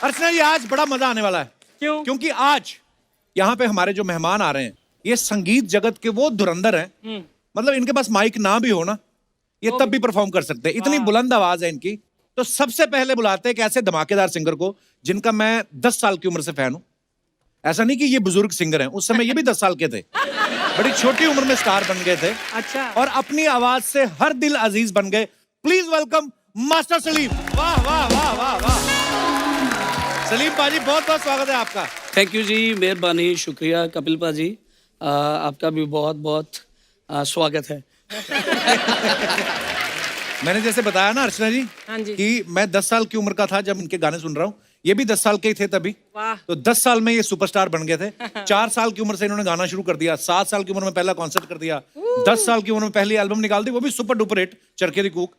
अर्चना जी आज बड़ा मजा आने वाला है। क्यों? क्योंकि आज यहाँ पे हमारे जो मेहमान आ रहे हैं ये संगीत जगत के वो धुरंधर हैं। मतलब इनके पास माइक ना भी हो ना, ये तब भी परफॉर्म कर सकते हैं, इतनी बुलंद आवाज है इनकी। तो सबसे पहले बुलाते हैं एक ऐसे धमाकेदार सिंगर को जिनका मैं 10 साल की उम्र से फैन हूं। ऐसा नहीं कि ये बुजुर्ग सिंगर हैं, उस समय ये भी 10 साल के थे, बड़ी छोटी उम्र में स्टार बन गए थे। अच्छा। और अपनी आवाज से हर दिल अजीज बन गए। Please welcome master Salim. वाह वाह वाह वाह वाह। सलीम पाजी बहुत बहुत स्वागत है आपका। थैंक यू जी, मेहरबानी, शुक्रिया कपिल पाजी, आपका भी बहुत बहुत स्वागत है। मैंने जैसे बताया ना अर्चना जी, हाँ जी। कि मैं 10 साल की उम्र का था जब इनके गाने सुन रहा हूँ। ये भी 10 साल के ही थे तभी। वाह। तो 10 साल में ये सुपरस्टार बन गए थे। 4 साल की उम्र से इन्होंने गाना शुरू कर दिया, 7 साल की उम्र में पहला कॉन्सर्ट कर दिया, 10 साल की उम्र में पहली एल्बम निकाल दी, वो भी सुपर डुपर हिट, चरखे दी कूक।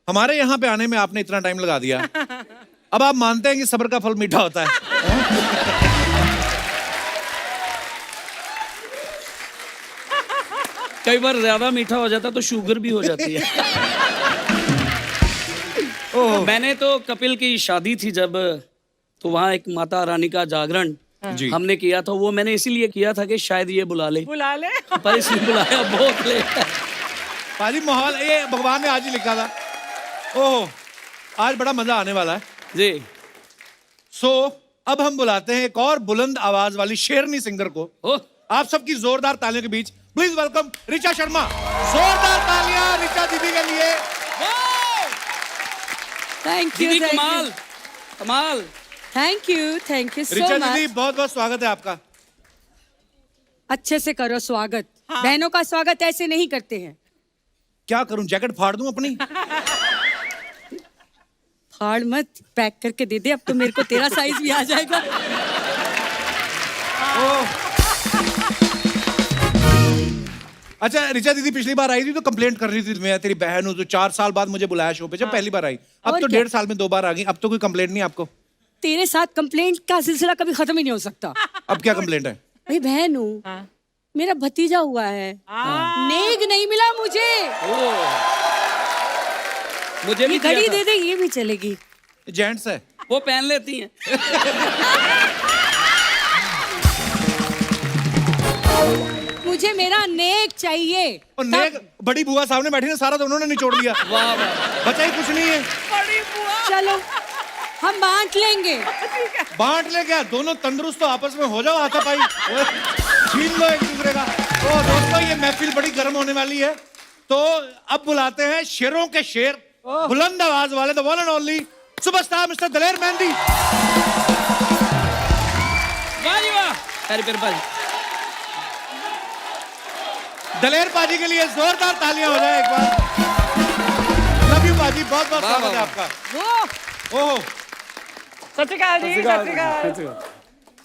हमारे यहाँ पे आने में आपने इतना टाइम लगा दिया। अब आप मानते हैं कि सब्र का फल मीठा होता है। कई बार ज्यादा मीठा हो जाता तो शुगर भी हो जाती है। मैंने तो कपिल की शादी थी जब, तो वहाँ एक माता रानी का जागरण जी। हमने किया था। वो मैंने इसीलिए किया था कि शायद ये बुला ले, पर इसने बुलाया बहुत लेट। पाजी माहौल ये भगवान ने आज ही लिखा था। ओह आज बड़ा मजा आने वाला है जी। सो अब हम बुलाते हैं एक और बुलंद आवाज वाली शेरनी सिंगर को। आप सबकी जोरदार तालियों के बीच प्लीज वेलकम ऋचा शर्मा। जोरदार तालियां ऋचा दीदी के लिए। थैंक यू, दीदी कमाल कमाल। Thank you so Richa much. दीदी बहुत बहुत स्वागत है आपका। अच्छे से करो स्वागत। बहनों का स्वागत ऐसे नहीं करते हैं। क्या करूं, जैकेट फाड़ दूं अपनी? फाड़ मत, पैक करके दे दे, अब तो मेरे को तेरा साइज भी आ जाएगा। अच्छा ऋचा दीदी पिछली बार आई थी तो कंप्लेंट कर रही थी मैं तेरी बहन हूं, तो 4 साल बाद मुझे बुलाया शो पे, जब पहली बार आई। अब और तो क्या? 1.5 साल में 2 बार आ गई, अब तो कोई कंप्लेंट नहीं आपको? तेरे साथ कंप्लेंट का सिलसिला कभी खत्म ही नहीं हो सकता। अब क्या कंप्लेंट है? भाई बहन हूँ, मेरा भतीजा हुआ है, नेग नहीं मिला मुझे। मुझे भी ये घड़ी दिया था। दे दे, ये भी चलेगी। जेंट्स है। वो पहन लेती हैं। मुझे मेरा नेक चाहिए। और नेक बड़ी बुआ सामने बैठी ना, सारा तो उन्होंने निचोड़ लिया। वाह वाह। बचा ही कुछ नहीं है। चलो हम बांट लेंगे। बांट ले क्या, दोनों तंदुरुस्त तो आपस में हो जाओ, हाथापाई छीन लो एक दूसरे का। तो दोस्तों ये महफिल बड़ी गर्म होने वाली है। तो अब बुलाते हैं शेरों के शेर, बुलंद आवाज वाले, the one and only superstar mister Daler Mehndi. वाह जी वाह। अरे फिर भाई दलेर पाजी के लिए जोरदार तालियां हो जाए एक बार। लव यू पाजी, बहुत बहुत स्वागत है आपका। ओह सत श्री अकाल जी, सत श्री अकाल।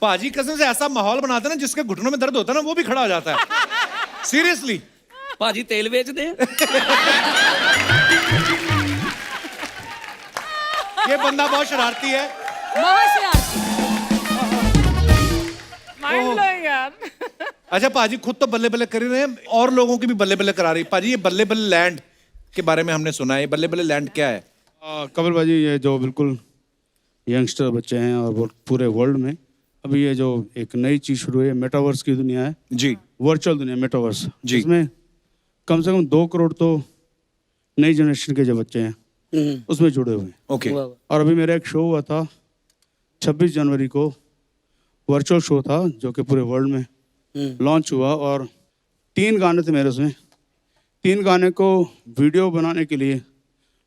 पाजी कसम से ऐसा माहौल बनाते ना जिसके घुटनों में दर्द होता है ना वो भी खड़ा हो जाता है। सीरियसली पाजी तेल बेच दे। ये बंदा बहुत शरारती है। बहुत से आती। माइंड ब्लोइंग यार। अच्छा पाजी खुद तो बल्ले बल्ले कर ही रहे हैं, और लोगों की भी बल्ले बल्ले करा रही। पाजी ये बल्ले बल्ले लैंड के बारे में हमने सुना है, बल्ले बल्ले लैंड क्या है? कपिल भाजी, ये जो बिल्कुल यंगस्टर बच्चे हैं और वो पूरे वर्ल्ड में अभी ये जो एक नई चीज शुरू हुई है, मेटावर्स की दुनिया है जी, वर्चुअल दुनिया, मेटावर्स जी। इसमें कम से कम 2 करोड़ तो नई जनरेशन के जो बच्चे हैं उसमें जुड़े हुए हैं। ओके। और अभी मेरा एक शो हुआ था 26 जनवरी को, वर्चुअल शो था जो कि पूरे वर्ल्ड में लॉन्च हुआ, और 3 गाने थे मेरे उसमें। 3 गाने को वीडियो बनाने के लिए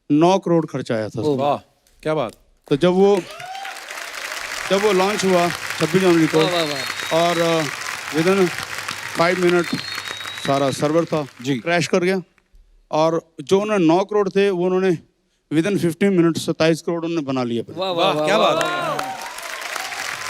9 करोड़ खर्चा आया था। वाह क्या बात। तो जब वो लॉन्च हुआ 26 जनवरी को, वाह वाह वाह। और विदिन 5 मिनट सारा सर्वर था जी। क्रैश कर गया, और जो उन्होंने 9 करोड़ थे वो उन्होंने विदिन 15 मिनट 27 करोड़ उन्होंने बना लिए। वाह वाह वाह क्या वाह, बात है।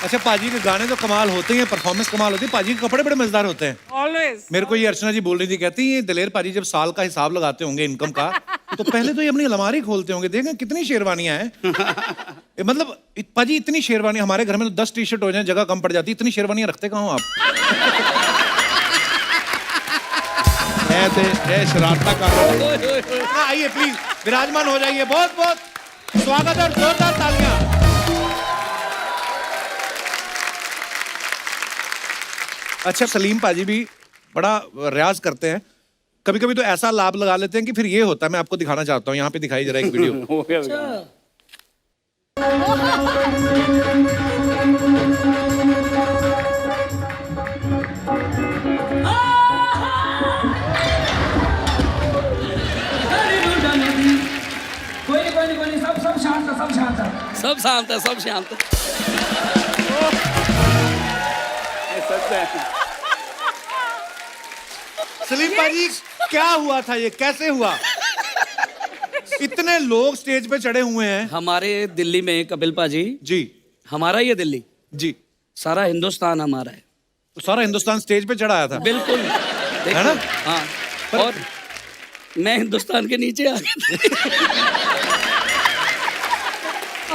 अच्छा पाजी के गाने तो कमाल होते हैं, परफॉर्मेंस कमाल होती है, पाजी के कपड़े बड़े मजेदार होते हैं। ऑलवेज। मेरे को ये अर्चना जी बोल रही थी, कहती है दलेर पाजी जब साल का हिसाब लगाते होंगे इनकम का तो पहले तो ये अपनी अलमारी खोलते होंगे, देखें कितनी शेरवानियां हैं। मतलब पाजी इतनी शेरवानी, हमारे घर में तो 10 टी-शर्ट हो जाए जगह कम पड़ जाती, इतनी शेरवानियां रखते कहाँ हो आप? शरारता कर। आइए प्लीज विराजमान हो जाइए, बहुत बहुत स्वागत और जोरदार तालियां। अच्छा, सलीम पाजी भी बड़ा रियाज करते हैं, कभी कभी तो ऐसा लाभ लगा लेते हैं कि फिर ये होता है, मैं आपको दिखाना चाहता हूँ, यहाँ पे दिखाई जरा एक वीडियो। हो गया सब शांत है, सब शांत है। सच है। सलीम पाजी क्या हुआ था, ये कैसे हुआ? इतने लोग स्टेज पे चढ़े हुए हैं। हमारे दिल्ली में कपिल पाजी, जी हमारा ये दिल्ली, जी, सारा हिंदुस्तान हमारा है। तो सारा हिंदुस्तान स्टेज पे चढ़ा आया था। बिल्कुल, है ना? हाँ। और मैं हिंदुस्तान के नीचे आ गया।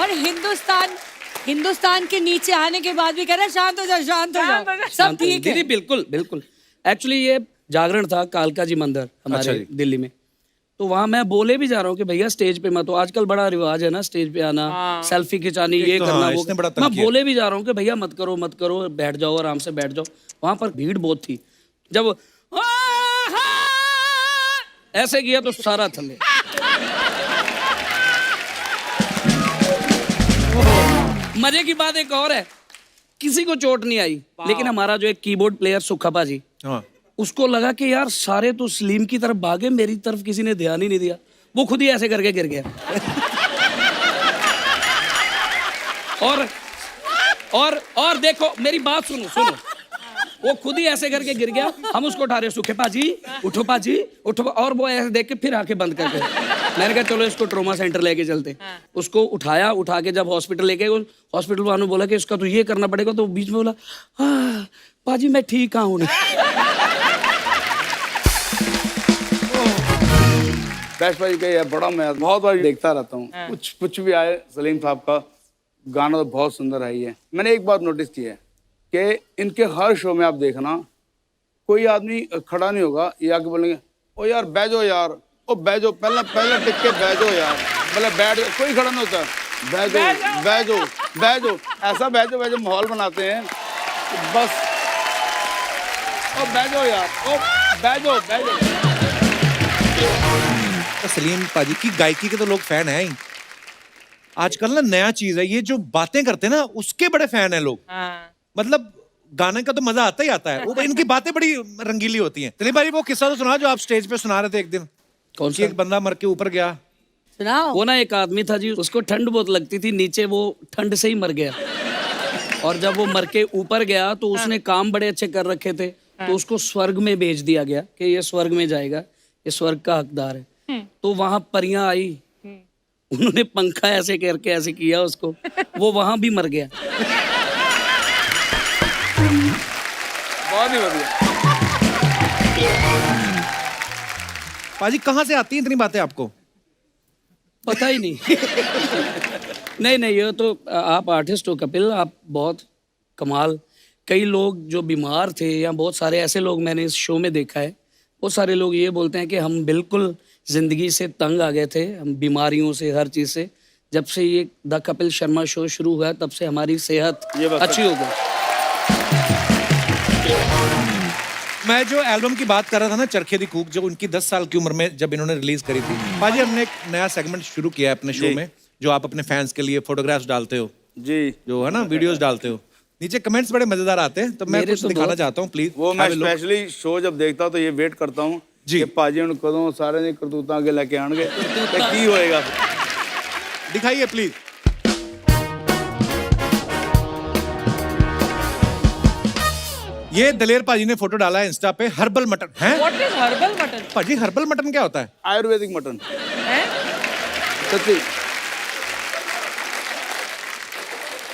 और हिंदुस्तान के नीचे आने के बाद भी कह रहा है शांत हो जाओ, शांत हो जाओ, सब ठीक है। दीदी बिल्कुल बिल्कुल। एक्चुअली ये जागरण था कालका जी मंदिर अच्छा हमारे जी। दिल्ली में, तो वहां मैं बोले भी जा रहा हूँ कि भैया स्टेज पे मत, तो आजकल बड़ा रिवाज है ना स्टेज पे आना, सेल्फी खिंचानी, ये तो करना, हाँ, वो इसने बड़ा मैं तंग किया। बोले भी जा रहा हूँ कि भैया मत करो मत करो, बैठ जाओ आराम से बैठ जाओ। वहां पर भीड़ बहुत थी, जब ऐसे किया तो सारा थल्ले। मजे की बात एक और है, किसी को चोट नहीं आई, लेकिन हमारा जो एक कीबोर्ड प्लेयर सुखा पाजी, हाँ, उसको लगा कि यार सारे तो सलीम की तरफ भागे, मेरी तरफ किसी ने ध्यान ही नहीं दिया, वो खुद ही ऐसे करके गिर गया। और देखो मेरी बात सुनो सुनो, वो खुद ही ऐसे करके गिर गया, हम उसको उठा रहे, सुखे पाजी उठो पाजी उठो, और वो ऐसे देख के फिर आके बंद कर गए। मैंने कहा चलो इसको ट्रोमा सेंटर लेके चलते। उसको उठाया, उठा के जब हॉस्पिटल लेके गए, हॉस्पिटल वालों ने बोला कि इसका तो ये करना पड़ेगा, तो बीच में बोला पाजी मैं ठीक हूँ। बेस्ट भाई का ये बड़ा, मैं बहुत बार देखता रहता हूँ, कुछ भी आए सलीम साहब का गाना तो बहुत सुंदर है। ये मैंने एक बात नोटिस की है कि इनके हर शो में आप देखना, कोई आदमी खड़ा नहीं होगा, ये आके बोलेंगे ओ यार बैजो यार, ओ बैजो, पहले टिक के बैजो यार, मतलब बैठ, कोई खड़ा नहीं होता, बैजो बैजो बैजो, ऐसा बैजो बैजो माहौल बनाते हैं बस, ओ बैजो यार, ओ बैजो बैजो। तो सलीम पाजी की गायकी के तो लोग फैन हैं ही। आजकल ना नया चीज है, ये जो बातें करते हैं ना उसके बड़े फैन हैं लोग। मतलब गाने का तो मजा आता ही आता है, वो इनकी बातें बड़ी रंगीली होती हैं। सलीम भाई वो किस्सा तो सुना जो आप स्टेज पे सुना रहे थे एक दिन, कौन कि सा? एक बंदा मर के ऊपर गया। सुनाओ। वो ना एक आदमी था जी, उसको ठंड बहुत लगती थी, नीचे वो ठंड से ही मर गया। और जब वो मर के ऊपर गया तो उसने काम बड़े अच्छे कर रखे थे, तो उसको स्वर्ग में भेज दिया गया कि ये स्वर्ग में जाएगा, ये स्वर्ग का हकदार है। तो वहां परियां आई, उन्होंने पंखा ऐसे करके ऐसे किया उसको, वो वहां भी मर गया। बहुत ही बढ़िया। पाजी कहाँ से आती हैं इतनी बातें आपको? पता ही नहीं। नहीं ये तो आप आर्टिस्ट हो कपिल, आप बहुत कमाल। कई लोग जो बीमार थे, या बहुत सारे ऐसे लोग मैंने इस शो में देखा है, बहुत सारे लोग ये बोलते हैं कि हम बिल्कुल जिंदगी से तंग आ गए थे, हम बीमारियों से, हर चीज से। जब से ये द कपिल शर्मा शो शुरू हुआ तब से हमारी सेहत अच्छी हो गई। मैं जो एल्बम की बात कर रहा था ना, चरखे दी कूक, जो उनकी 10 साल की उम्र में जब इन्होंने रिलीज करी थी। पाजी हमने एक नया सेगमेंट शुरू किया है अपने शो में, जो आप अपने फैंस के लिए फोटोग्राफ्स डालते हो जी, जो है ना, वीडियोस डालते हो, नीचे कमेंट्स बड़े मजेदार आते हैं, तो मैं मेरे कुछ तो दिखाना बहुत- चाहता हूँ, प्लीज। वो मैं स्पेशली शो जब देखता हूँ तो ये वेट करता हूँ जी। कि पाजी उन कदों सारे ने करतूतां अगे लेके आणगे ते की होएगा। दिखाइए प्लीज। ये दलेर पाजी ने फोटो डाला है इंस्टा पे, हर्बल मटन है। What is herbal mutton? पाजी हर्बल मटन क्या होता है? आयुर्वेदिक मटन, हैं? सच्ची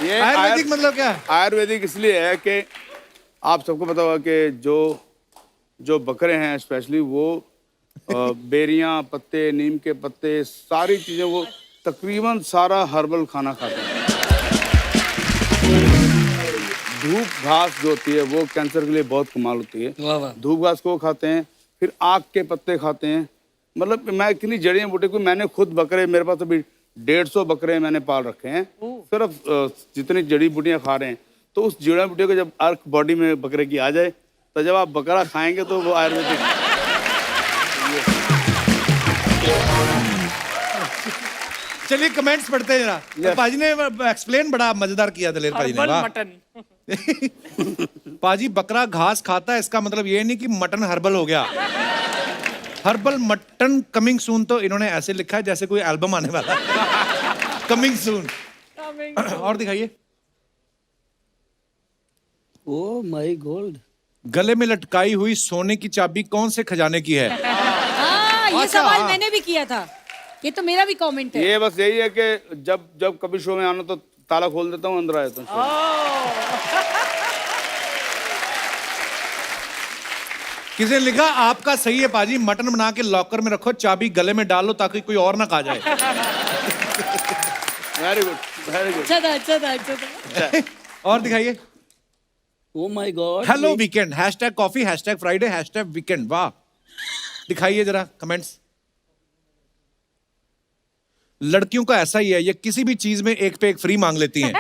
ये आयुर्वेदिक मतलब क्या है? आयुर्वेदिक इसलिए है कि आप सबको पता होगा कि जो बकरे हैं स्पेशली वो बेरियां, पत्ते, नीम के पत्ते, सारी चीजें वो तकरीबन सारा हर्बल खाना खाते हैं। धूप घास जो होती है वो कैंसर के लिए बहुत कमाल होती है। वाह वाह। धूप घास को खाते हैं, फिर आक के पत्ते खाते हैं। मतलब मैं इतनी जड़ियाँ बूटे को, मैंने खुद बकरे, मेरे पास अभी 150 बकरे मैंने पाल रखे हैं, सिर्फ जितनी जड़ी बूटियाँ खा रहे हैं। तो उस जड़ी बूटियों को जब अर्क बॉडी में बकरे की आ जाए तो जब आप बकरा खाएंगे तो वो आयुर्वेदिक। चलिए कमेंट्स पढ़ते हैं जरा। तो पाजी ने एक्सप्लेन बड़ा मजेदार किया दलेर पाजी ने। हर्बल वाह। मटन पाजी बकरा घास खाता है, इसका मतलब ये नहीं कि मटन हर्बल हो गया। हर्बल मटन कमिंग सून तो इन्होंने ऐसे लिखा है जैसे कोई एल्बम आने वाला है। Coming soon. और दिखाइए। ओ माय गॉड, गले में लटकाई हुई सोने की चाबी कौन से खजाने की है? हाँ, ये अच्छा, सवाल हाँ। मैंने भी किया था। ये तो मेरा भी कमेंट है। ये बस यही है कि जब जब कभी शो में आना तो ताला खोल देता हूँ, अंदर आया तो। किसी ने लिखा आपका सही है पाजी, मटन बना के लॉकर में रखो, चाबी गले में डालो ताकि कोई और ना खा जाए। Very good, very good. अच्छा था, अच्छा था, अच्छा था। और दिखाइए। Oh my God. Hello weekend, hashtag coffee, hashtag Friday, hashtag weekend. वाह, दिखाइए जरा कमेंट्स। लड़कियों का ऐसा ही है, ये किसी भी चीज में एक पे एक फ्री मांग लेती हैं।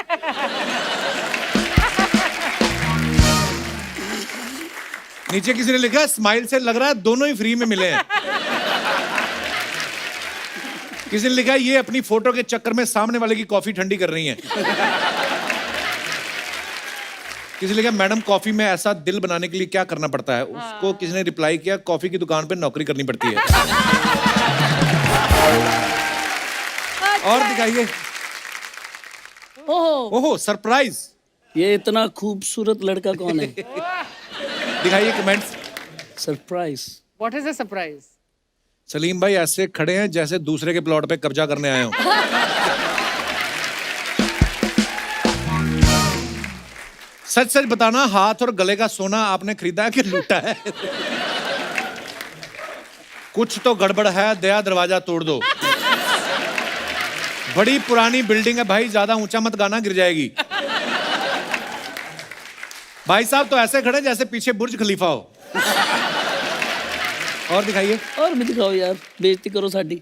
नीचे किसी ने लिखा स्माइल से लग रहा है दोनों ही फ्री में मिले हैं। किसी ने लिखा ये अपनी फोटो के चक्कर में सामने वाले की कॉफी ठंडी कर रही हैं। किसी ने लिखा मैडम कॉफी में ऐसा दिल बनाने के लिए क्या करना पड़ता है? उसको किसी ने रिप्लाई किया कॉफी की दुकान पे नौकरी करनी पड़ती है। और दिखाइए। ओहो, ओहो सरप्राइज। ये इतना खूबसूरत लड़का कौन है? दिखाइए comments. Surprise. What is the surprise? Salim भाई ऐसे खड़े हैं जैसे दूसरे के प्लॉट पे कब्जा करने आए हो। सच सच बताना, हाथ और गले का सोना आपने खरीदा है कि लूटा है? कुछ तो गड़बड़ है, दया दरवाजा तोड़ दो। बड़ी पुरानी बिल्डिंग है भाई, ज्यादा ऊंचा मत गाना, गिर जाएगी। भाई साहब तो ऐसे खड़े जैसे पीछे बुर्ज खलीफा हो। और दिखाइए। और भी दिखाओ यार, बेइज्जती करो साडी।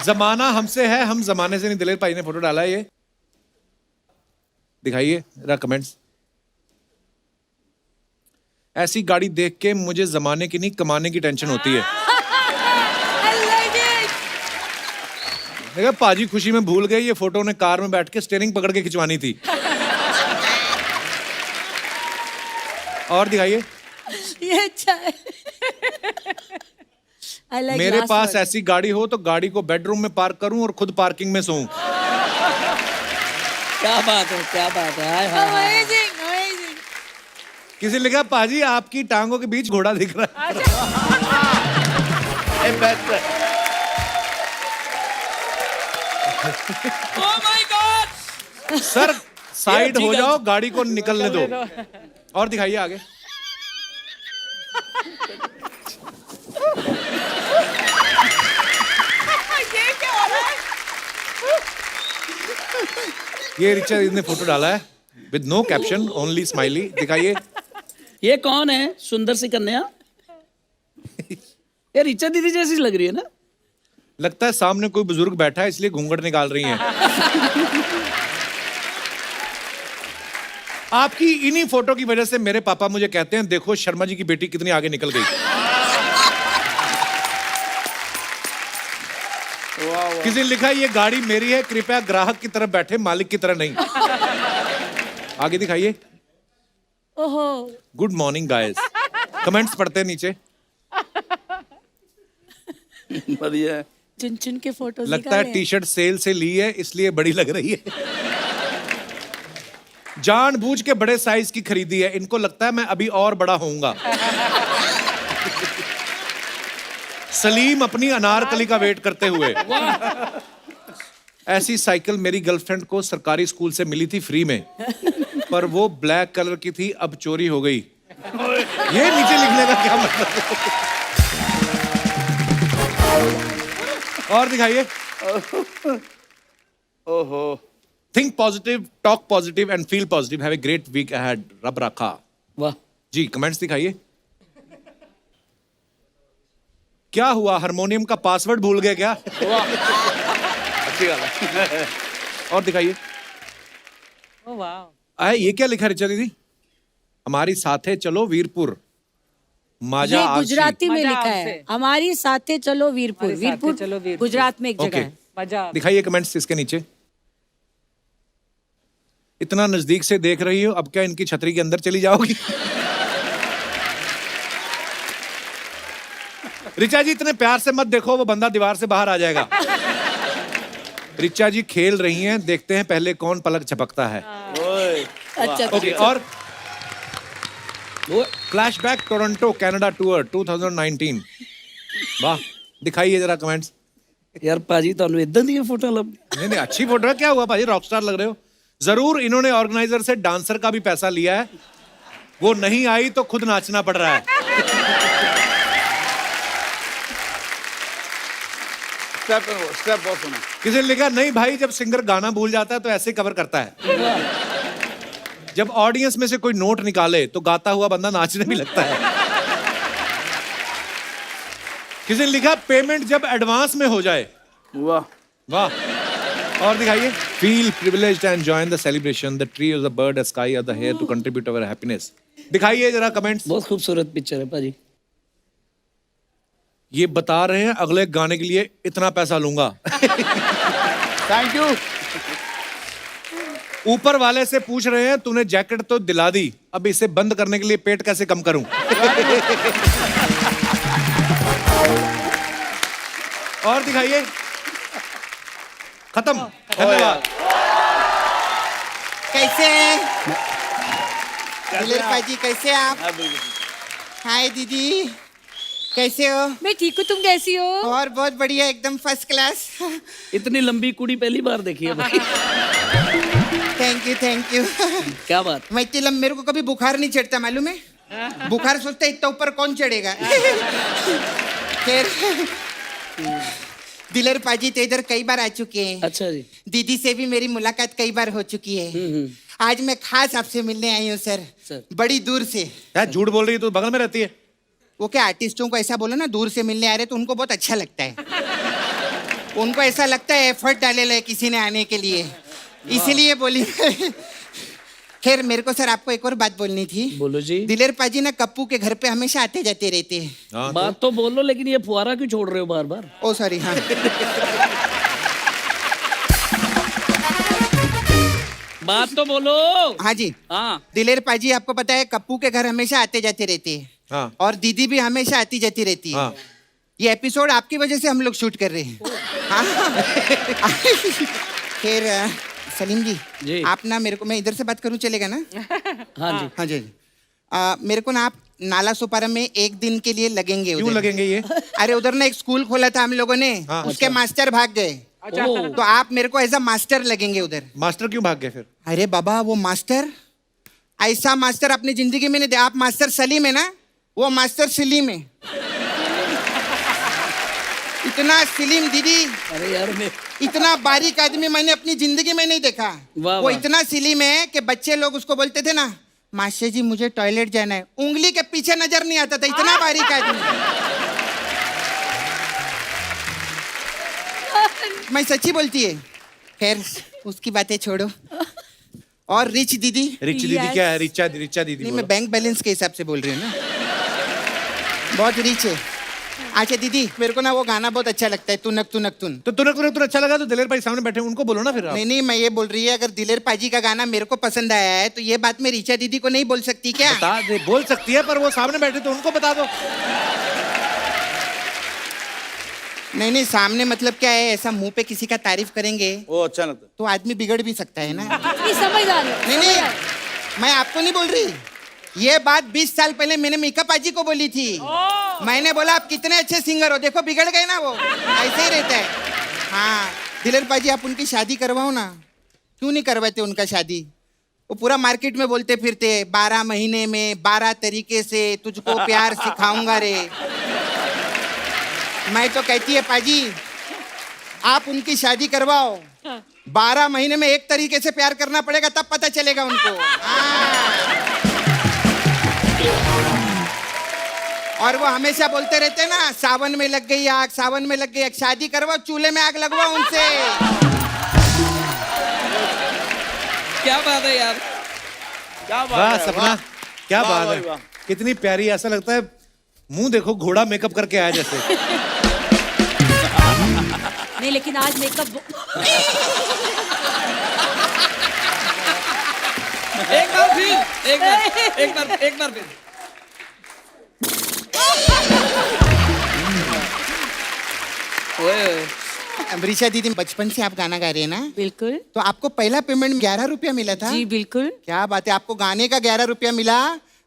जमाना हमसे है, हम जमाने से नहीं। दिलेर भाई ने फोटो डाला है ये, दिखाइए जरा कमेंट्स। ऐसी गाड़ी देख के मुझे जमाने की नहीं कमाने की टेंशन होती है। I like it. देखा पाजी खुशी में भूल गए ये फोटो ने कार में बैठ के स्टीयरिंग पकड़ के खिंचवानी थी। और दिखाइए। ये अच्छा है। I like मेरे last पास word. ऐसी गाड़ी हो तो गाड़ी को बेडरूम में पार्क करूं और खुद पार्किंग में सोऊं। क्या बात है, क्या बात है। हाय हाय हाय। Amazing, amazing. किसी ने लिखा पाजी आपकी टांगों के बीच घोड़ा दिख रहा है। Oh my God! Sir side ठीक हो है। जाओ, गाड़ी को निकलने दो। और दिखाइए आगे। ये रिचर्ड ने फोटो डाला है with no caption, only smiley. दिखाइए। ये कौन है सुंदर सी कन्या? ये ऋचा दीदी जैसी लग रही है ना? लगता है सामने कोई बुजुर्ग बैठा है इसलिए घूंघट निकाल रही हैं। आपकी इन्हीं फोटो की वजह से मेरे पापा मुझे कहते हैं देखो शर्मा जी की बेटी कितनी आगे निकल गई। किसी ने लिखा ये गाड़ी मेरी है, कृपया ग्राहक की तरफ बैठे, मालिक की तरह नहीं। आगे दिखाइए। ओहो, गुड मॉर्निंग गाइस। कमेंट्स पढ़ते हैं नीचे। बढ़िया है। चुन चुन के फोटोज लगता है टी शर्ट सेल से ली है इसलिए बड़ी लग रही है। जानबूझ के बड़े साइज की खरीदी है, इनको लगता है मैं अभी और बड़ा होऊंगा। सलीम अपनी अनारकली का वेट करते हुए। ऐसी साइकिल मेरी गर्लफ्रेंड को सरकारी स्कूल से मिली थी फ्री में, पर वो ब्लैक कलर की थी, अब चोरी हो गई। ये नीचे लिखने का क्या मतलब है? और दिखाइए। ओहो। Think positive, talk positive and feel positive. Have a great week ahead. रब रखा। वाह। जी कमेंट्स दिखाइए। क्या हुआ, हारमोनियम का पासवर्ड भूल गए क्या? अच्छी बात है। और दिखाइए। Oh wow. ये क्या लिखा रिचा दीदी? हमारी साथे चलो वीरपुर माजा ये आपसी। गुजराती में मजा लिखा है, आपसे। हमारी साथे चलो वीरपुर। हमारी साथे चलो वीरपुर वीरपुर। गुजरात में एक जगह ओके है। मजा दिखाइए कमेंट्स इसके नीचे। इतना नजदीक से देख रही हो, अब क्या इनकी छतरी के अंदर चली जाओगी? रिचा जी इतने प्यार से मत देखो, वो बंदा दीवार से बाहर आ जाएगा। रिचा जी खेल रही हैं, देखते हैं पहले कौन पलक झपकता है। अच्छा ओके और फ्लैशबैक टोरंटो कनाडा टूर 2019। वाह, दिखाइए जरा कमेंट्स। यार पाजी ਤੁਹਾਨੂੰ ਇਦਾਂ ਦੀਆਂ ਫੋਟੋ ਲੱਭ नहीं नहीं अच्छी फोटो है, क्या हुआ भाई, रॉकस्टार लग रहे हो। जरूर इन्होंने ऑर्गेनाइजर से डांसर का भी पैसा लिया है, वो नहीं आई तो खुद नाचना पड़ रहा है। स्टेप बहुत सुना। किसी ने लिखा नहीं भाई, जब सिंगर गाना भूल जाता है तो ऐसे कवर करता है। जब ऑडियंस में से कोई नोट निकाले तो गाता हुआ बंदा नाचने भी लगता है। किसी ने लिखा पेमेंट जब एडवांस में हो जाए। वाह वाह, और दिखाइए। Feel privileged and join the celebration, the tree, the bird, the sky, the here to contribute our happiness. दिखाइए जरा कमेंट्स। बहुत खूबसूरत पिक्चर है पाजी। ये बता रहे हैं अगले गाने के लिए इतना पैसा लूंगा। Thank you. ऊपर वाले से पूछ रहे हैं तूने जैकेट तो दिला दी, अब इसे बंद करने के लिए पेट कैसे कम करूं? और दिखाइए। खत्म, धन्यवाद। कैसे हैं दिलेर पाजी, कैसे आप? हाय दीदी, कैसे हो? मैं ठीक हूँ, तुम कैसी हो? और बहुत बढ़िया, एकदम फर्स्ट क्लास। इतनी लंबी कुड़ी पहली बार देखी है भाई। Thank you thank you. क्या बात। मैं इतनी मेरे को कभी बुखार नहीं चढ़ता, मालूम है? बुखार सोचता है इतना ऊपर कौन चढ़ेगा। खैर, दिलेर पाजी तो इधर कई बार आ चुके हैं। अच्छा जी। दीदी से भी मेरी मुलाकात कई बार हो चुकी है। आज मैं खास आपसे मिलने आई हूँ सर, बड़ी दूर से। क्या झूठ बोल रही है, तू बगल में रहती है। वो क्या आर्टिस्टों को ऐसा बोलो ना, दूर से मिलने आ रहे तो उनको बहुत अच्छा लगता है। उनको ऐसा लगता है एफर्ट डाले है किसी ने आने के लिए, इसीलिए बोली। खैर मेरे को सर आपको एक और बात बोलनी थी। बोलो जी। दिलेर पाजी ना कप्पू के घर पे हमेशा आते जाते रहते हैं। हाँ, बात तो बोलो, लेकिन ये फुहारा क्यों छोड़ रहे हो बार बार? ओ सॉरी, हाँ। बात तो बोलो। हाँ जी, हाँ। दिलेर पाजी आपको पता है कप्पू के घर हमेशा आते जाते रहते हैं। हाँ। और दीदी भी हमेशा आती जाती रहती है। हाँ। ये एपिसोड आपकी वजह से हम लोग शूट कर रहे हैं। हाँ। खैर सलीम जी। जी, आप ना मेरे को, मैं इधर से बात करूं चलेगा ना? हाँ जी। हाँ जी। मेरे को ना आप नाला सोपारा में एक दिन के लिए लगेंगे। क्यों उधर लगेंगे ये? अरे उधर ना एक स्कूल खोला था हम लोगों ने। हाँ, उसके मास्टर भाग गए, तो आप मेरे को एज अ मास्टर लगेंगे उधर। मास्टर क्यों भाग गए फिर? अरे बाबा, वो मास्टर ऐसा मास्टर अपनी जिंदगी में नहीं दे। आप मास्टर सलीम है ना, वो मास्टर सलीम है। इतना सलीम दीदी, अरे यार मैं इतना बारीक आदमी मैंने अपनी जिंदगी में नहीं देखा। वाह, वो वाह। इतना सलीम है कि बच्चे लोग उसको बोलते थे ना, मास्टर जी मुझे टॉयलेट जाना है, उंगली के पीछे नजर नहीं आता था, इतना बारीक आदमी। मैं सच्ची बोलती है। खैर उसकी बातें छोड़ो। और रिच दीदी, रिच दीदी क्या है? रिचा दीदी नहीं बोलो। मैं बैंक बैलेंस के हिसाब से बोल रही हूँ ना, बहुत रिच है। अच्छा दीदी, मेरे को ना वो गाना बहुत अच्छा लगता है, तुनक तुनक तुन। तो तुनक अच्छा लगा तो दिलेर भाई सामने बैठे हैं, उनको बोलो ना फिर आप। नहीं नहीं, मैं ये बोल रही है, अगर दिलेर पाजी का गाना मेरे को पसंद आया है तो ये बात मैं रिचा दीदी को नहीं बोल सकती क्या? बता दे, बोल सकती है, पर वो सामने बैठे तो उनको बता दो। नहीं नहीं, सामने मतलब क्या है, ऐसा मुंह पे किसी का तारीफ करेंगे वो अच्छा लगता तो आदमी बिगड़ भी सकता है ना। नहीं समझदार है। नहीं नहीं, मैं आपको नहीं बोल रही, ये बात 20 साल पहले मैंने मीका पाजी को बोली थी। मैंने बोला आप कितने अच्छे सिंगर हो, देखो बिगड़ गए ना, वो ऐसे ही रहता है। हाँ दिलेर पाजी, आप उनकी शादी करवाओ ना। क्यों नहीं करवाते उनका शादी? वो पूरा मार्केट में बोलते फिरते 12 महीने में 12 तरीके से तुझको प्यार सिखाऊंगा रे। मैं तो कहती है पाजी, आप उनकी शादी करवाओ, 12 महीने में एक तरीके से प्यार करना पड़ेगा, तब पता चलेगा उनको। हाँ। और वो हमेशा बोलते रहते हैं ना, सावन में लग गई आग, सावन में लग गई आग। शादी करवाओ, चूल्हे में आग लगवाओ उनसे। क्या बात है यार। क्या बात वाह है, सपना, क्या वाह बात भाई, है, वाह। कितनी प्यारी, ऐसा लगता है मुंह देखो घोड़ा मेकअप करके आया जैसे। नहीं लेकिन आज मेकअप एक बार फिर एक बार फिर ओए ओए अमरीशा दीदी, बचपन से आप गाना गा रहे हैं ना, बिल्कुल तो आपको पहला पेमेंट 11 रुपया मिला था? जी बिल्कुल। क्या बात है, आपको गाने का 11 रुपया मिला,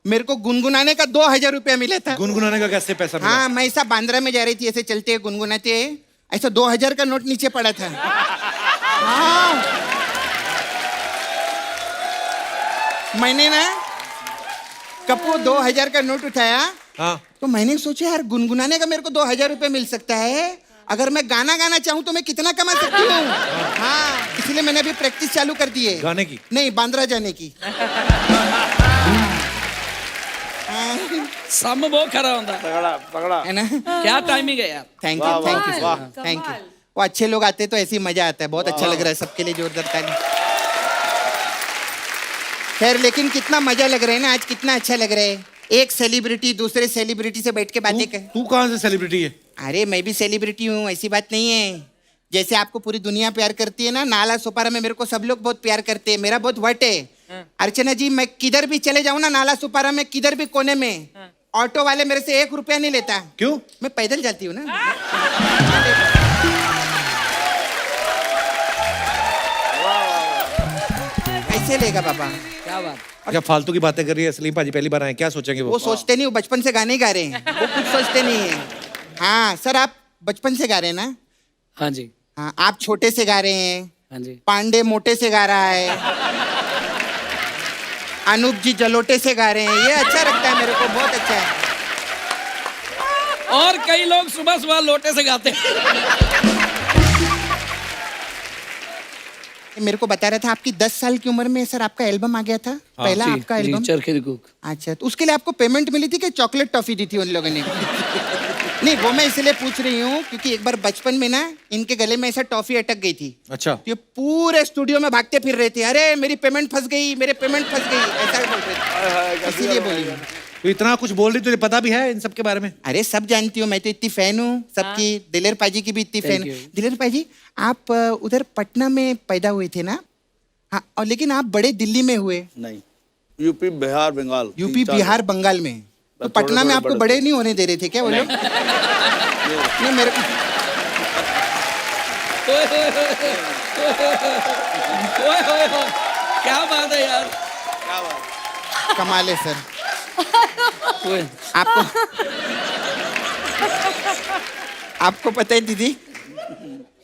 मेरे को गुनगुनाने का 2000 रुपया मिला था। गुनगुनाने का कैसे पैसा मिला? हाँ, मैं ऐसा बांद्रा में जा रही थी, ऐसे चलते गुनगुनाते, ऐसा 2000 का नोट नीचे पड़ा था। हाँ, मैंने ना कपू 2000 का नोट उठाया, हाँ, तो मैंने सोचा यार गुनगुनाने का मेरे को 2000 रुपये मिल सकता है, अगर मैं गाना गाना चाहूँ तो मैं कितना कमा सकती हूँ। हाँ, इसलिए मैंने अभी प्रैक्टिस चालू कर दी है। गाने की? नहीं, बांद्रा जाने की। सम बहुत खरा होता तगड़ा तगड़ा है ना? क्या टाइमिंग है यार। थैंक वाह, यू, थैंक वाह, यू, वाह। Thank you. वो अच्छे लोग आते हैं तो ऐसे ही मजा आता है, बहुत अच्छा लग रहा है, सबके लिए जोरदार ताली। खैर, लेकिन कितना मजा लग रहा है ना आज, कितना अच्छा लग रहा है। एक सेलिब्रिटी दूसरे सेलिब्रिटी से बैठ के बातें कर। तू कहाँ से सेलिब्रिटी है? अरे मैं भी सेलिब्रिटी हूँ, ऐसी बात नहीं है। जैसे आपको पूरी दुनिया प्यार करती है ना, नाला सुपारा में मेरे को सब लोग बहुत प्यार करते हैं, मेरा बहुत वट है। अर्चना जी, मैं किधर भी चले जाऊँ ना, नाला सुपारा में किधर भी कोने में, ऑटो वाले मेरे से 1 रुपया नहीं लेता। क्यों? मैं पैदल जाती हूँ ना। ऐसे लेगा बाबा। क्या बात। क्या फालतू की बातें कर रही है सलीम पाजी? पहली बार आए, क्या सोचेंगे वो सोचते नहीं, वो बचपन से गाने गा रहे हैं, वो कुछ सोचते नहीं है। हाँ सर, आप बचपन से गा रहे हैं ना? हाँ जी, हाँ, आप छोटे से गा रहे हैं, हाँ जी। पांडे मोटे से गा रहा है, अनूप जी जलोटे से गा रहे हैं, ये अच्छा लगता है मेरे को, बहुत अच्छा है। और कई लोग सुबह सुबह लोटे से गाते हैं। मेरे को बता रहा था आपकी 10 साल की उम्र में सर आपका एल्बम आ गया था, पहला जी, आपका जी, एल्बम। चरखे दी कुक। अच्छा, तो उसके लिए आपको पेमेंट मिली थी कि चॉकलेट टॉफी दी थी उन लोगों ने? नहीं, वो मैं इसलिए पूछ रही हूँ क्योंकि एक बार बचपन में ना इनके गले में ऐसा टॉफी अटक गई थी। अच्छा, ये पूरे स्टूडियो में भागते फिर रहे थे, अरे मेरी पेमेंट फंस गई, मेरे पेमेंट फंस गई, ऐसा बोल रहे थे, इसीलिए बोली। तो इतना कुछ बोल रही, तुझे पता भी है इन सब के बारे में? अरे सब जानती हूँ, मैं तो इतनी फैन हूँ सबकी, दिलेर पाजी की भी इतनी Thank फैन। you. दिलेर पाजी, आप उधर पटना में पैदा हुए थे ना? हाँ, और लेकिन आप बड़े दिल्ली में हुए। नहीं, यूपी बिहार बंगाल, यूपी बिहार बंगाल में, तो पटना में आपको बड़े नहीं होने दे रहे थे क्या वो लोग? नहीं, मेरे ओए, ओए, ओए, ओए, ओए, क्या बात है यार। कमाल है सर। ओए, आपको पता है दीदी,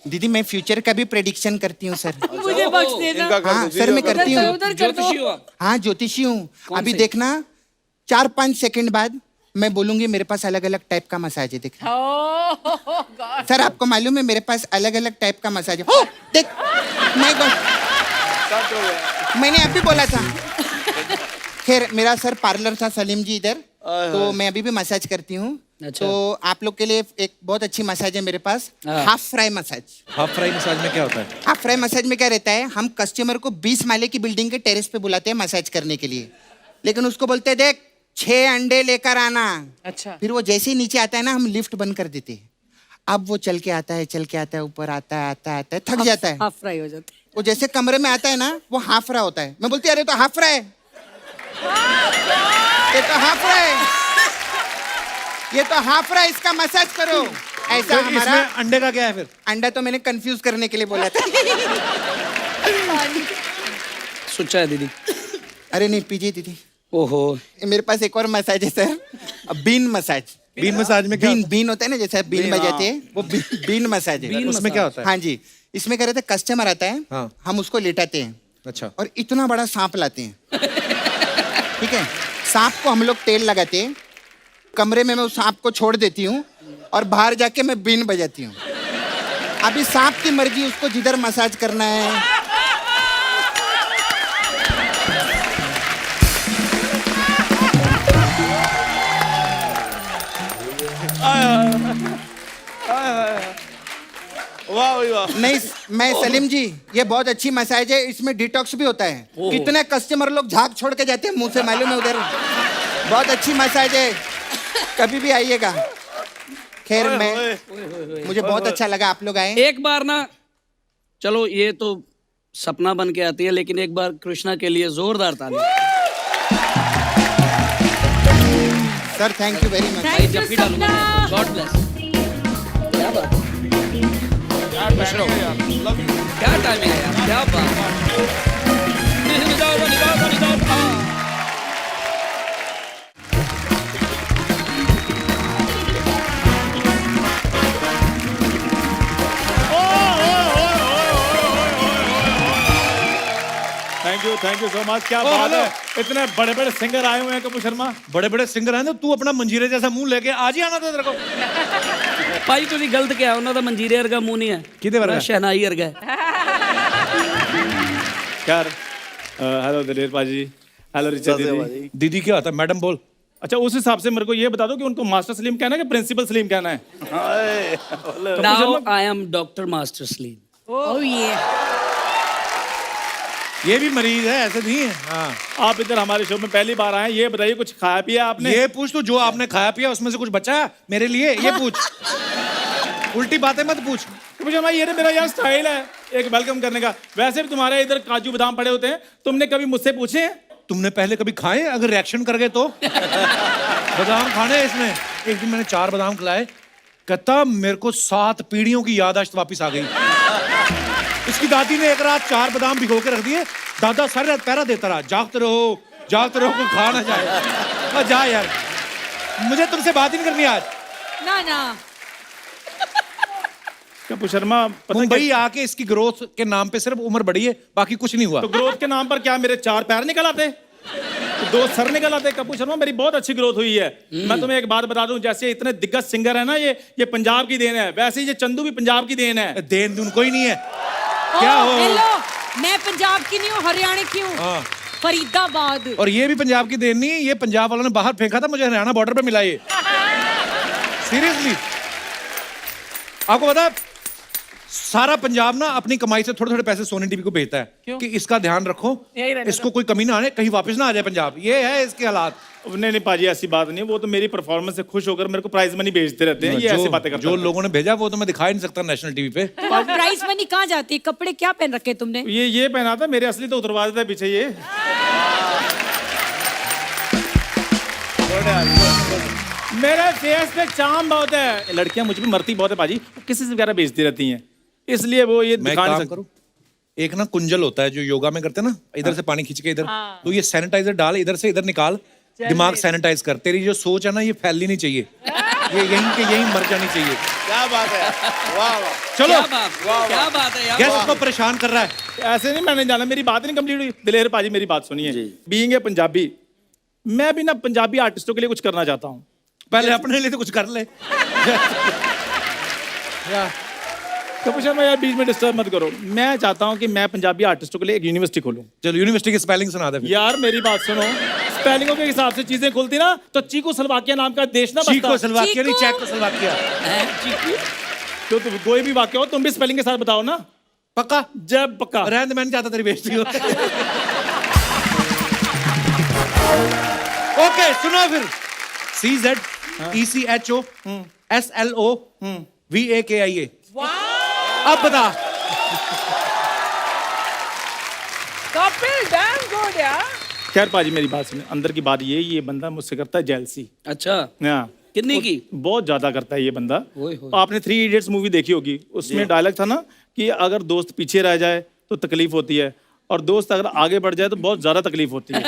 दीदी मैं फ्यूचर का भी प्रेडिक्शन करती हूँ सर। मुझे बख्श देना। इनका कर हाँ दो, सर, मैं इनका करती हूँ। उधर कर दो। ज्योतिषी हो आप? हाँ, ज्योतिषी हूँ। कौन अभी से? देखना 4-5 सेकंड बाद मैं बोलूंगी मेरे पास अलग अलग टाइप का मसाज है, देखना। Oh, God. सर आपको मालूम है मेरे पास अलग अलग टाइप का मसाज है। हो, देख, माय गॉड, मैंने अभी बोला था। खैर, मेरा सर पार्लर था सलीम जी इधर, तो मैं अभी भी मसाज करती हूँ। अच्छा। तो आप लोग के लिए एक बहुत अच्छी मसाज है मेरे पास, हाँ। Half fry massage. Half fry massage में क्या होता है? हाफ फ्राई मसाज में क्या रहता है, हम कस्टमर को 20 माले की बिल्डिंग के टेरेस पे बुलाते हैं मसाज करने के लिए, लेकिन उसको बोलते हैं देख 6 अंडे लेकर आना। अच्छा। फिर वो जैसे ही नीचे आता है ना, हम लिफ्ट बंद कर देते हैं। अब वो चल के आता है, ऊपर आता है, थक जाता है। हाफ फ्राई हो जाता है। वो जैसे कमरे में आता है ना, वो हाफ फ्राई होता है। मैं बोलती अरे तो हाफ फ्राई, ये तो हाफ फ्राई, ये तो हाफ फ्राई, इसका मसाज करो। ऐसा तो हमारा इसमें अंडे का क्या है फिर? अंडा तो मैंने कंफ्यूज करने के लिए बोला था। सुच्चा है दीदी। अरे नहीं, पीजिए दीदी। ओहो, मेरे पास एक और मसाज है sir, bean massage. Bean massage में क्या? बीन होता है ना, जैसे बीन बजाते हैं, वो बीन मसाज है। उसमें क्या होता है? हाँ जी, इसमें क्या रहता है, कस्टमर आता है, हाँ। हम उसको लेटाते हैं अच्छा, और इतना बड़ा सांप लाते हैं। ठीक है, सांप को हम लोग तेल लगाते हैं, कमरे में मैं उस सांप को छोड़ देती हूँ और बाहर जाके मैं बीन बजाती हूँ। अभी सांप की मर्जी, उसको जिधर मसाज करना है। वाह भाई वाह। नहीं, मैं सलीम जी, ये बहुत अच्छी मसाज है, इसमें डिटॉक्स भी होता है। कितने कस्टमर लोग झाग छोड़ के जाते हैं मुंह से, मालूम है उधर। बहुत अच्छी मसाज है, कभी भी आइएगा। खैर मैं मुझे बहुत अच्छा लगा आप लोग आए। एक बार ना, चलो ये तो सपना बन के आती है, लेकिन एक बार कृष्णा के लिए जोरदार ताली। Sir thank you very much. Thank you जब भी डालूंगा सपना। God bless. क्या बात है, क्या टाइमिंग है यार, क्या बात है। निजाओ। Thank you so much. क्या बात है, इतने बड़े बड़े सिंगर आए हुए हैं कपूर शर्मा। बड़े बड़े सिंगर हैं तो तू अपना मंजीरे जैसा मुंह लेके आज ही आना था तेरे को। ਭਾਈ ਤੁਸੀਂ ਗਲਤ ਕਿਹਾ, ਉਹਨਾਂ ਦਾ ਮੰਜੀਰੇ ਵਰਗਾ ਮੂੰਹ ਨਹੀਂ ਹੈ। ਕਿਹਦੇ ਵਰਗਾ? ਸ਼ਹਿਨਾਈ ਵਰਗਾ ਹੈ। यार हेलो दिलेर पाजी, हेलो रिचा दीदी। दीदी क्या होता है, मैडम बोल। अच्छा उस हिसाब से मेरे को ये बता दो कि उनको मास्टर सलीम कहना है कि प्रिंसिपल सलीम कहना है। Now I am Dr. Master Slim. Oh yeah. ये भी मरीज है, ऐसे नहीं है। हाँ। आप इधर हमारे शो में पहली बार आए, ये बताइए कुछ खाया पिया आपने? ये पूछ, तो जो आपने खाया पिया उसमें से कुछ बचा है मेरे लिए, ये पूछ। उल्टी बातें मत पूछ। मुझे भाई ये ना मेरा यहाँ स्टाइल है एक वेलकम करने का। वैसे भी तुम्हारे इधर काजू बादाम पड़े होते हैं, तुमने कभी मुझसे पूछे हैं? तुमने पहले कभी खाए? अगर रिएक्शन कर गए तो बादाम खाने हैं इसमें। एक दिन मैंने 4 बादाम खिलाए, कहता मेरे को 7 पीढ़ियों की याददाश्त वापस आ गई। इसकी दादी ने एक रात 4 बादाम भिगो के रख दिए, दादा सारी रात पहरा देता रहा, जागते रहो कोई खा ना जाए। जा यार, मुझे तुमसे बात ही नहीं करनी आज। ना कपूर शर्मा पता मुंबई आके इसकी ग्रोथ के नाम पे सिर्फ उम्र बढ़ी है, बाकी कुछ नहीं हुआ। तो ग्रोथ के नाम पर क्या मेरे 4 पैर निकल आते, 2 सर निकल आते? कपूर शर्मा मेरी बहुत अच्छी ग्रोथ हुई है। मैं तुम्हें एक बात बता दूं, जैसे इतने दिग्गज सिंगर है ना, ये पंजाब की देन है, वैसे ही ये चंदू भी पंजाब की देन है। देन दून कोई नहीं है। क्या हो? हेलो, मैं पंजाब की नहीं हूँ, हरियाणा की हूँ। हाँ। फरीदाबाद। और ये भी पंजाब की देन नहीं है, ये पंजाब वालों ने बाहर फेंका था, मुझे हरियाणा बॉर्डर पे मिला ये। सीरियसली, आपको पता है सारा पंजाब ना अपनी कमाई से थोड़े थोड़े पैसे सोनी टीवी को भेजता है कि इसका ध्यान रखो, इसको कोई कमी ना आने, कहीं वापस ना आ जाए पंजाब। ये है इसके हालात। नहीं पाजी ऐसी बात नहीं, वो तो मेरी परफॉर्मेंस से खुश होकर मेरे को प्राइज मनी भेजते रहते हैं। ये ऐसी बातें करते जो हैं। लोगों ने भेजा वो तो मैं दिखा ही नहीं सकता नेशनल टीवी पे। प्राइस मनी कहाँ जाती है? कपड़े क्या पहन रखे तुमने? ये पहना था, मेरे असली तो उतरवा देता है पीछे ये। मेरे फेस पे चाम बहुत है, लड़कियां मुझ पे मरती बहुत है पाजी, किसी से वगैरह बेचती रहती हैं, इसलिए वो ये मैं दिखा नहीं काम सकता। करूं, एक ना कुंजल होता है जो योगा में करते हैं ना, इधर से पानी खींच के इधर, तो ये सैनिटाइजर डाल, इधर से इधर निकाल, दिमाग सैनिटाइज कर। तेरी जो सोच है ना ये फैलनी नहीं चाहिए, ये यहीं के यहीं मर जानी चाहिए। क्या बात है, वाह वाह। चलो, क्या बात है यार। गेस्ट को परेशान कर रहा है। ऐसे नहीं, मैंने जाना, मेरी बात नहीं कंप्लीट हुई। दिलेर पाजी मेरी बात सुनिए, बीइंग ए पंजाबी, मैं भी ना पंजाबी आर्टिस्टों के लिए कुछ करना चाहता हूँ। पहले अपने लिए तो कुछ कर ले। कपूर शर्मा यार बीच में डिस्टर्ब मत करो। मैं चाहता हूँ कि मैं पंजाबी आर्टिस्टों के लिए एक यूनिवर्सिटी खोलूँ। चलो यूनिवर्सिटी की स्पेलिंग सुना दे फिर। यार मेरी बात सुनो, स्पेलिंगों के हिसाब से चीजें खुलती ना तो चीको स्लोवाकिया नाम का देश ना बचता। चीको नहीं, चेकोस्लोवाकिया। तो तुम कोई भी वाक्य हो तुम भी स्पेलिंग के साथ बताओ ना। पक्का? जब पक्का। रहने दे, मैं नहीं चाहता तेरी बेइज्जती हो। ओके सुनो फिर, CZECHOSLOVAKIA। अब बता। कपिल डैम गुड यार। खैर पाजी मेरी बात सुने, अंदर की बात ये बंदा मुझसे करता है जेलसी। अच्छा, हाँ कितनी की? बहुत ज्यादा करता है ये बंदा। ओए होए। आपने 3 इडियट्स मूवी देखी होगी, उसमें डायलॉग था ना कि अगर दोस्त पीछे रह जाए तो तकलीफ होती है, और दोस्त अगर आगे बढ़ जाए तो बहुत ज्यादा तकलीफ होती है।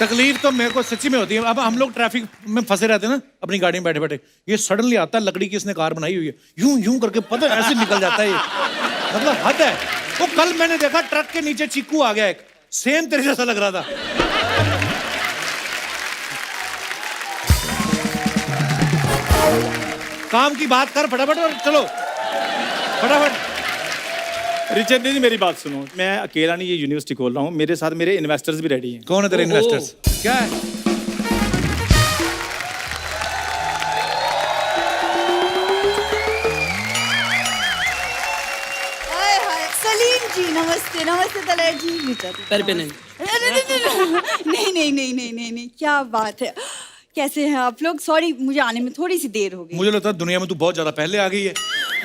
तकलीफ तो मेरे को सच्ची में होती है। अब हम लोग ट्रैफिक में फंसे रहते हैं ना अपनी गाड़ी में बैठे बैठे, ये सडनली आता है, लकड़ी की इसने कार बनाई हुई है, यूं यूं करके पता है ऐसे निकल जाता है ये, मतलब हद है। वो कल मैंने देखा ट्रक के नीचे चीकू आ गया एक, सेम तेरे जैसा लग रहा था। काम की बात कर फटाफट, और चलो फटाफट। रिचर्ड जी मेरी बात सुनो, मैं अकेला नहीं ये यूनिवर्सिटी खोल रहा हूँ, मेरे साथ मेरे इन्वेस्टर्स भी रेडी हैं। कौन है तेरे इन्वेस्टर्स? क्या है? हाय हाय सलीम जी, नमस्ते नमस्ते तलैया जी नीचा पैर पे नहीं। नहीं, क्या बात है। कैसे हैं आप लोग? सॉरी, मुझे आने में थोड़ी सी देर हो गई। मुझे लगता है दुनिया में तू बहुत ज्यादा पहले आ गई है,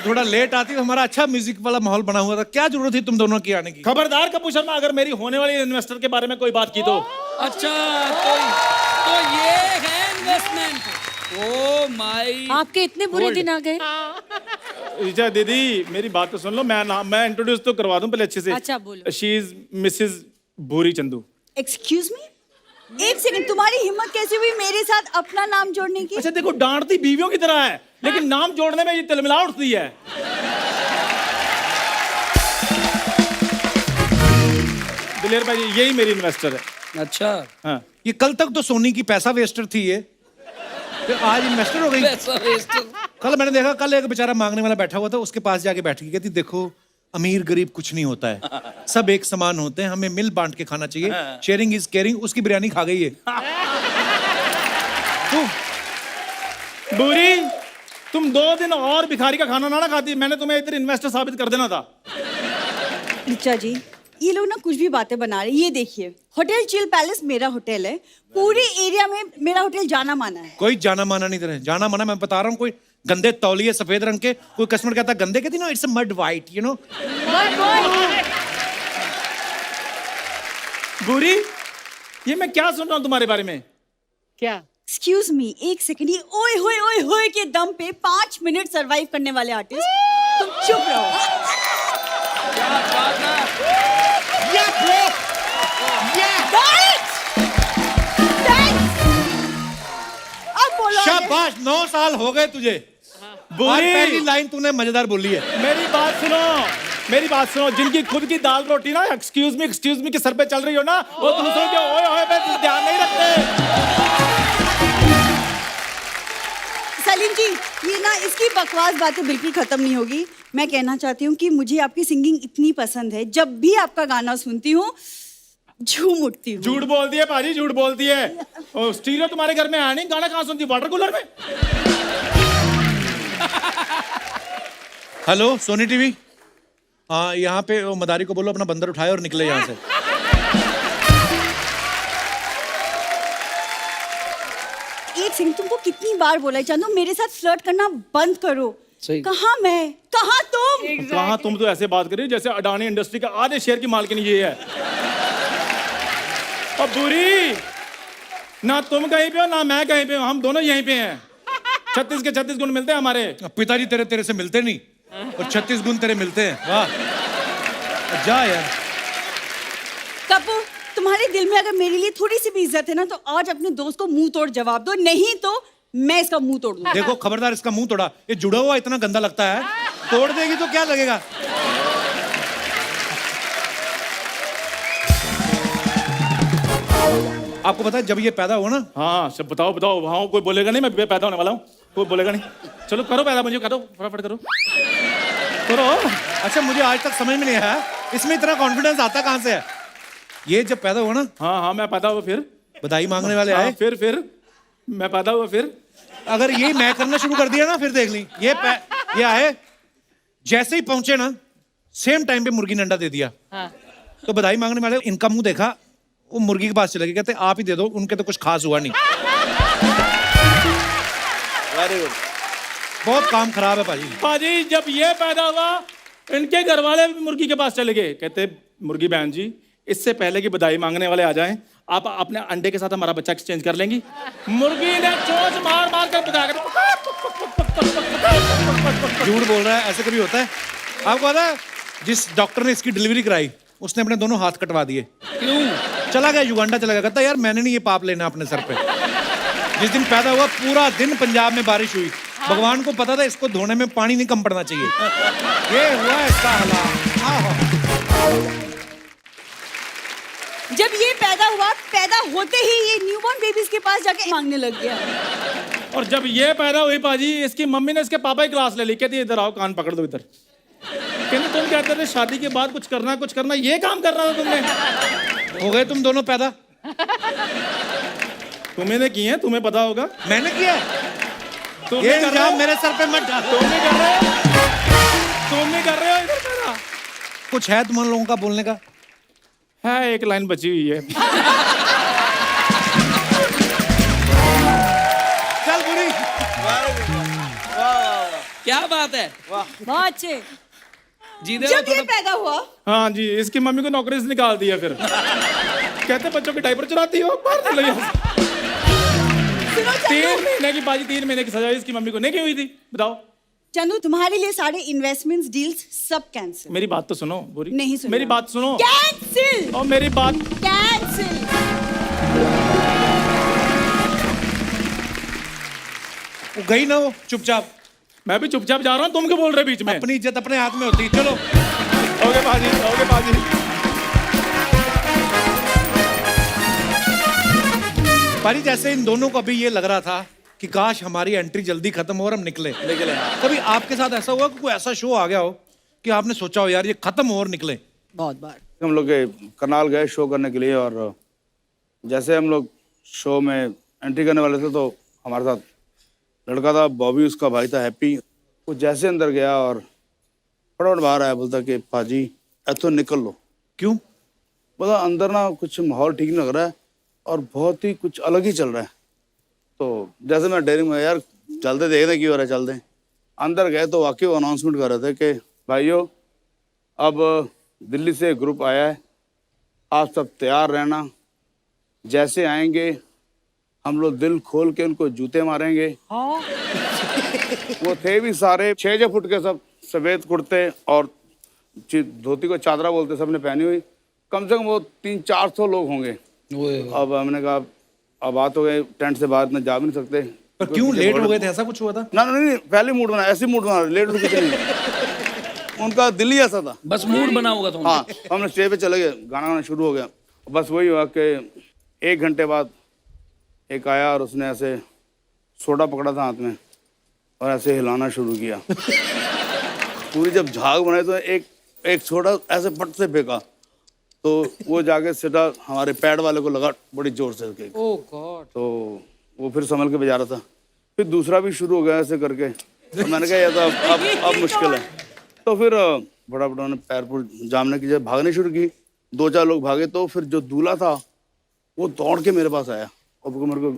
थोड़ा लेट आती तो हमारा अच्छा म्यूजिक वाला माहौल बना हुआ था। क्या जरूरत थी तुम दोनों की आने की? खबरदार कपूर शर्मा, अगर मेरी होने वाली इन्वेस्टर के बारे में कोई बात की तो। अच्छा, तो ये है इन्वेस्टमेंट। ओ माय, आपके इतने बुरे दिन आ गए? ऋचा दीदी मेरी बात तो सुन लो, मैं इंट्रोड्यूस तो करवा दूं पहले अच्छे से। अच्छा, बोलो। शी इज मिसेस भूरी चंदू। एक्सक्यूज मी, एक सेकंड, तुम्हारी हिम्मत कैसे हुई मेरे साथ अपना नाम जोड़ने की? अच्छा देखो, डांटती बीवियों की तरह है, लेकिन नाम जोड़ने में ये तिलमिला उठती है। दिलेर भाई, यही मेरी इन्वेस्टर है। अच्छा, हाँ। ये कल तक तो सोनी की पैसा वेस्टर थी, ये फिर आज इन्वेस्टर हो गई। पैसा वेस्ट। कल मैंने देखा, कल एक बेचारा मांगने वाला बैठा हुआ था, उसके पास जाके बैठ गई, कहती देखो अमीर गरीब कुछ नहीं होता है, सब एक समान होते हैं, हमें मिल बांट के खाना चाहिए, शेयरिंग इज केयरिंग। उसकी बिरयानी खा गई है। बुरी, तुम 2 दिन और भिखारी का खाना ना खाती, मैंने तुम्हें इधर इन्वेस्टर साबित कर देना था। ऋचा जी, ये लोग ना कुछ भी बातें बना रहे हैं। ये देखिए, होटल चिल पैलेस मेरा होटल है, पूरे एरिया में मेरा होटल जाना माना है। कोई जाना माना नहीं तेरे, जाना माना मैं बता रहा हूँ। कोई गंदे तौलिए सफेद रंग के, कोई कस्टमर कहता गंदे, कहती no it's mud white, you know. बुरी, ये मैं क्या सुन रहा हूँ तुम्हारे बारे में? क्या? एक्सक्यूज मी, एक सेकंड, ये ओए होए के दम पे 5 मिनट सरवाइव करने वाले आर्टिस्ट, तुम चुप रहो। अब बोलो। शाबाश, 9 साल हो गए तुझे। आज पहली लाइन तूने मजेदार बोली है। मेरी बात सुनो, जिनकी खुद की दाल रोटी ना एक्सक्यूज मी के सर पे चल रही हो ना, वो दूसरों के ओए ओए पे ध्यान नहीं रखते। सलीम जी, ये ना इसकी बकवास बातें बिल्कुल खत्म नहीं होगी। मैं कहना चाहती हूँ कि मुझे आपकी सिंगिंग इतनी पसंद है, जब भी आपका गाना सुनती हूँ झूम उठती हूँ। झूठ बोलती है पाजी, झूठ बोलती है। और स्टीरियो तुम्हारे घर में आया नहीं, गाना कहाँ सुनती? वाटर कूलर में। हेलो सोनी टीवी, हाँ यहाँ पे वो मदारी को बोलो अपना बंदर उठाए और निकले यहाँ से। एक सेकंड, तुमको कितनी बार बोला है चांदू, मेरे साथ फ्लर्ट करना बंद करो। सही। कहाँ मैं, कहाँ तुम? कहाँ तुम तो ऐसे बात कर रही हो जैसे अडानी इंडस्ट्री का आधे शेयर की मालकिन ये है। अब बुरी, ना तुम कहीं पे हो ना मैं कहीं पे हूँ, हम दोनों यहीं पे हैं। 36 के 36 गुण मिलते हैं हमारे। पिताजी तेरे से मिलते नहीं और 36 गुण तेरे मिलते हैं। वाह, जा यार। कपूर, तुम्हारे दिल में अगर मेरे लिए थोड़ी सी भी इज्जत है ना, तो आज अपने दोस्त को मुंह तोड़ जवाब दो, नहीं तो मैं इसका मुंह तोड़ दूंगा। देखो खबरदार, इसका मुंह तोड़ा, ये जुड़ा हुआ इतना गंदा लगता है, तोड़ देगी तो क्या लगेगा। आपको पता है जब ये पैदा हुआ ना, हाँ सब बताओ। हाँ, कोई बोलेगा नहीं, मैं पैदा होने वाला हूँ, कोई बोलेगा नहीं। चलो करो पैदा, मुझे करो, फटाफट करो। अच्छा मुझे आज तक समझ में नहीं आया इसमें इतना कॉन्फिडेंस आता कहाँ से है। ये जब पैदा हुआ ना, हाँ मैं पैदा हुआ, फिर बधाई मांगने वाले आए, फिर मैं पैदा हुआ, फिर अगर ये मैं करना शुरू कर दिया ना, फिर देख ली, ये आए, जैसे ही पहुंचे ना सेम टाइम पे मुर्गी ने अंडा दे दिया। तो बधाई मांगने वाले, इनका मुंह देखा, वो मुर्गी के पास चले गए, कहते आप ही दे दो, उनके तो कुछ खास हुआ नहीं। Very good. बहुत काम खराब है पाजी, जब ये पैदा हुआ इनके घर वाले भी मुर्गी के पास चले गए, कहते मुर्गी बहन जी, इससे पहले कि बधाई मांगने वाले आ जाएं, आप अपने अंडे के साथ हमारा बच्चा एक्सचेंज कर लेंगी। मुर्गी ने चोंच मार कर बता कर। झूठ बोल रहा है, ऐसे कभी होता है? आपको पता है जिस डॉक्टर ने इसकी डिलीवरी कराई, उसने अपने दोनों हाथ कटवा दिए। क्यों? चला गया युगांडा, चला गया, कहता यार मैंने नहीं ये पाप लेना अपने सर पे। जिस दिन पैदा हुआ पूरा दिन पंजाब में बारिश हुई, भगवान को पता था इसको धोने में पानी नहीं कम पड़ना चाहिए। ये हुआ इसका हालात। जब ये पैदा हुआ, पैदा होते ही ये न्यूबॉर्न बेबीज के पास जाके मांगने लग गया। और जब ये पैदा हुई पाजी, इसकी मम्मी ने इसके पापा की क्लास ले ली, कहती इधर आओ, कान पकड़ दो इधर। कहते तुम कहते थे शादी के बाद कुछ करना, ये काम कर रहा था तुमने। हो गए तुम दोनों पैदा। तुम्हें ने किए, तुम्हें पता होगा। मैंने किया, ये इल्जाम मेरे सर पे मत डालो। तुम नहीं कर रहे हो इधर पैदा। कुछ है तुम लोगों का बोलने का? है, एक लाइन बची हुई है। चल बुरी। क्या बात है, बहुत अच्छे। जीदे जब ये पैदा हुआ हाँ जी, इसकी मम्मी को नौकरी से निकाल दिया फिर। कहते बच्चों के डायपर चुराती हो, बाहर निकलो यहाँ से। 3 महीने की बाजी, 3 महीने की सजा इसकी मम्मी को नहीं की हुई थी, बताओ। चंदू, तुम्हारे लिए सारे इन्वेस्टमेंट्स डील्स सब कैंसिल। मेरी बात तो सुनो बुरी। नहीं सुन मेरी रहा। बात सुनो। कैंसिल और मेरी बात, कैंसिल। वो गई ना वो चुपचाप। मैं भी चुपचाप जा रहा हूँ, तुम क्यों बोल रहे बीच में? अपनी इज्जत अपने हाथ में होती है। चलो ओके बाजी, ओके बाजी। पारी, जैसे इन दोनों को अभी ये लग रहा था कि काश हमारी एंट्री जल्दी खत्म हो और हम निकले। कभी आपके साथ ऐसा हुआ कि कोई ऐसा शो आ गया हो कि आपने सोचा हो यार ये खत्म हो और निकले? बहुत बार। हम लोग करनाल गए शो करने के लिए, और जैसे हम लोग शो में एंट्री करने वाले थे तो हमारे साथ लड़का था बॉबी, उसका भाई था हैप्पी। वो जैसे अंदर गया और फटाफट बाहर आया, बोलता कि पाजी ऐथो निकल लो। क्यों? बोला अंदर ना कुछ माहौल ठीक नहीं लग रहा है और बहुत ही कुछ अलग ही चल रहा है। तो जैसे मैं डेयरिंग में, यार चलते देखते क्यों हो रहा है, चलते। अंदर गए तो वाकई वो अनाउंसमेंट कर रहे थे कि भाइयों अब दिल्ली से एक ग्रुप आया है, आप सब तैयार रहना, जैसे आएंगे हम लोग दिल खोल के उनको जूते मारेंगे। वो थे भी सारे 6 फुट के, सब सफेद कुर्ते और धोती को चादरा बोलते सबने पहनी हुई। कम से कम वो 300-400 लोग होंगे। अब हमने कहा अब बात हो गई, टेंट से बाहर इतना जा भी नहीं सकते। पर क्यों लेट हो गए थे? ऐसा कुछ हुआ था? ना नहीं, पहले मूड बना, ऐसे मूड बना, लेट कुछ नहीं। उनका दिल ही ऐसा था, बस मूड बना होगा तो। हाँ, हमने स्टेज पे चले गए, गाना शुरू हो गया। बस वही हुआ कि 1 घंटे बाद एक आया और उसने ऐसे सोडा पकड़ा था हाथ में और ऐसे हिलाना शुरू किया। पूरी जब झाग बनाई तो एक सोडा ऐसे पट से फेंका तो वो जाके सीधा हमारे पैड वाले को लगा बड़ी जोर से। ओह गॉड। तो वो फिर संभल के बजा रहा था। फिर दूसरा भी शुरू हो गया ऐसे करके। तो मैंने कहा ये तो अब मुश्किल है। तो फिर बड़ा बड़ा ने पैर पर जामने की जब भागने शुरू की, 2-4 लोग भागे तो फिर जो दूल्हा था वो दौड़ के मेरे पास आया और मेरे को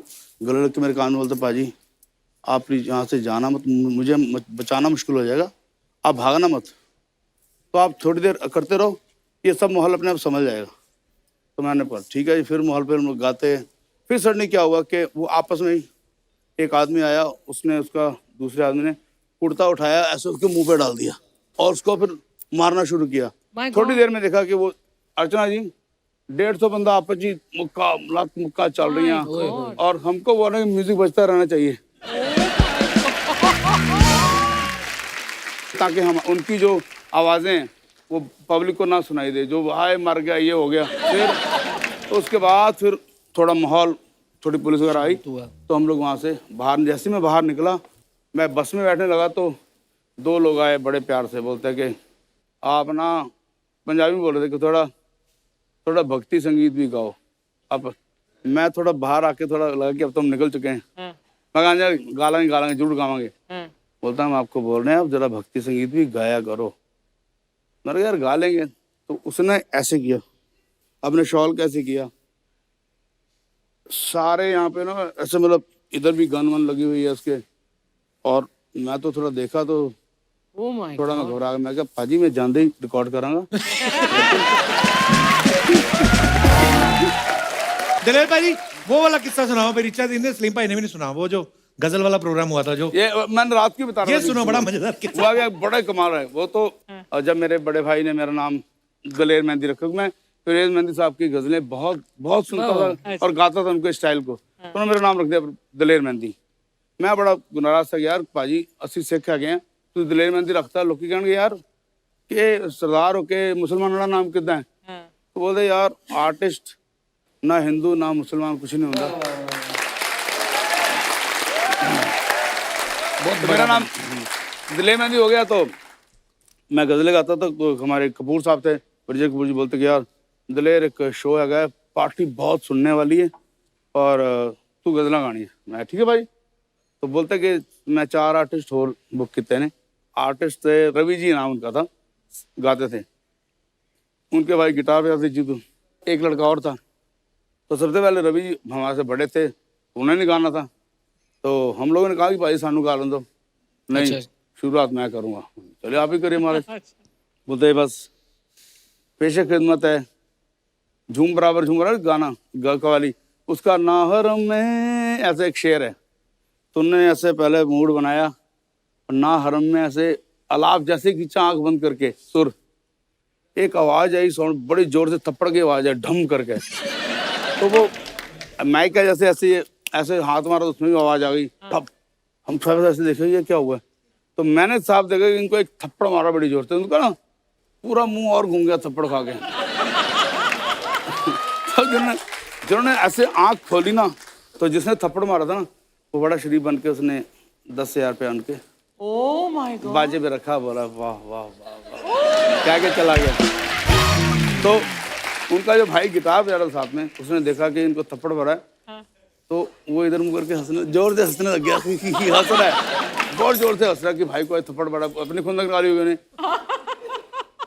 गले लग के मेरे कान में बोलते, पाजी आप प्लीज यहाँ से जाना मत, मुझे बचाना मुश्किल हो जाएगा, आप भागना मत, तो आप थोड़ी देर करते रहो, ये सब माहौल अपने आप समझ जाएगा। तो मैंने कहा ठीक है जी। फिर माहौल पे हम लोग गाते। फिर सडनली क्या हुआ कि वो आपस में ही एक आदमी आया, उसने उसका दूसरे आदमी ने कुर्ता उठाया ऐसे उसके मुंह पे डाल दिया और उसको फिर मारना शुरू किया। थोड़ी देर में देखा कि वो अर्चना जी 150 बंदा आपस जी मुक्का लात मुक्का चल रही हैं और हमको वो ना म्यूजिक बजता रहना चाहिए ताकि हम उनकी जो आवाजें वो पब्लिक को ना सुनाई दे, जो हाय मर गया ये हो गया। फिर तो उसके बाद फिर थोड़ा माहौल, थोड़ी पुलिस वगैरह आई तो हम लोग वहाँ से बाहर, जैसे मैं बाहर निकला, मैं बस में बैठने लगा तो 2 लोग आए बड़े प्यार से, बोलते हैं कि आप ना, पंजाबी में बोल रहे थे कि थोड़ा भक्ति संगीत भी गाओ। अब मैं थोड़ा बाहर आके थोड़ा लगा कि अब तो हम निकल चुके हैं, मैं कहा गालांगे जरूर गावांगे। बोलता हम आपको बोल रहे हैं आप जरा भक्ति संगीत भी गाया करो। मैंने कहा यार गा लेंगे। तो उसने ऐसे किया, अपने शॉल कैसे किया, सारे यहाँ पे ना ऐसे, मतलब इधर भी गन वन लगी हुई है उसके, और मैं तो थोड़ा देखा तो थोड़ा मैं घबरा गया। मैं कहा पाजी मैं जानते ही रिकॉर्ड करांगा। दिलेर भाई वो वाला किस्सा सुनाओ, मेरी इच्छा थी, सलीम भाई ने भी नहीं सुना, वो जो गजल वाला प्रोग्राम हुआ था जो। ये मैंने रात की बता रहा ये सुनो, बड़ा मजेदार किस्सा। वो भी बड़ा कमाल है वो तो। जब मेरे बड़े भाई ने मेरा नाम दलेर मेहंदी रखा, मैं दलेर मेहंदी साहब की गजलें बहुत बहुत सुनता था और गाता था उनके स्टाइल को, तो उन्होंने मेरा नाम रख दिया दलेर मेहंदी। मैं बड़ा नाराज था यार पाजी 80 सिख है गए तू दलेर मेहंदी रखता, लोग कहने यार कि सरदार होके मुसलमान का नाम कितना है। तो बोलते यार आर्टिस्ट ना हिंदू ना मुसलमान कुछ नहीं होता, तो मेरा नाम दलेर मेहंदी हो गया। तो मैं गजलें गाता था तो हमारे कपूर साहब थे, विजय कपूर जी, बोलते कि यार दलेर एक शो है, पार्टी बहुत सुनने वाली है और तू गजलें गानी है। मैं ठीक है भाई। तो बोलते कि मैं 4 आर्टिस्ट और बुक किए ने। आर्टिस्ट थे रवि जी नाम उनका था, गाते थे, उनके भाई गिटार बजाते जीतू, एक लड़का और था। तो सबसे पहले रवि जी हमारे से बड़े थे, उन्हें नहीं गाना था, तो हम लोगों ने कहा कि भाई सानू गा लो। तो नहीं, अच्छा। शुरुआत मैं करूँगा। चलिए आप ही करिए हमारे। बोलते बस पेशे खिदमत है, झूम बराबर गाना कवाली, उसका नाहरम में ऐसे एक शेर है। तुमने ऐसे पहले मूड बनाया, ना हरम में ऐसे अलाप जैसे खींचा आंख बंद करके सुर, एक आवाज आई, साउंड बड़ी जोर से थप्पड़ की आवाज है ढम करके। तो वो माइक का जैसे ऐसे ऐसे हाथ मारा तो उसमें भी आवाज आ गई ठप। हम सब ऐसे देखे ये क्या हुआ। तो मैंने साफ देखा कि इनको एक थप्पड़ मारा बड़ी जोर से, उनका ना पूरा मुंह और घूम गया थप्पड़ खा के। तो जिन्होंने ऐसे आंख खोली ना, तो जिसने थप्पड़ मारा था ना वो बड़ा शरीफ बन के उसने 10,000 रुपया उनके ओह माय गॉड बाजे पे रखा, बोला वाह वाह वाह वाह, क्या क्या चला गया। तो उनका जो भाई गिटार बजा रहा साथ में, उसने देखा कि इनको थप्पड़ भरा है, तो वो इधर मुंह करके हंसने, जोर से हंसने लग गया। हंस रहा है, बहुत जोर से हंस रहा है कि भाई को थप्पड़ भरा, अपनी खुंदक निकाली हुई ने।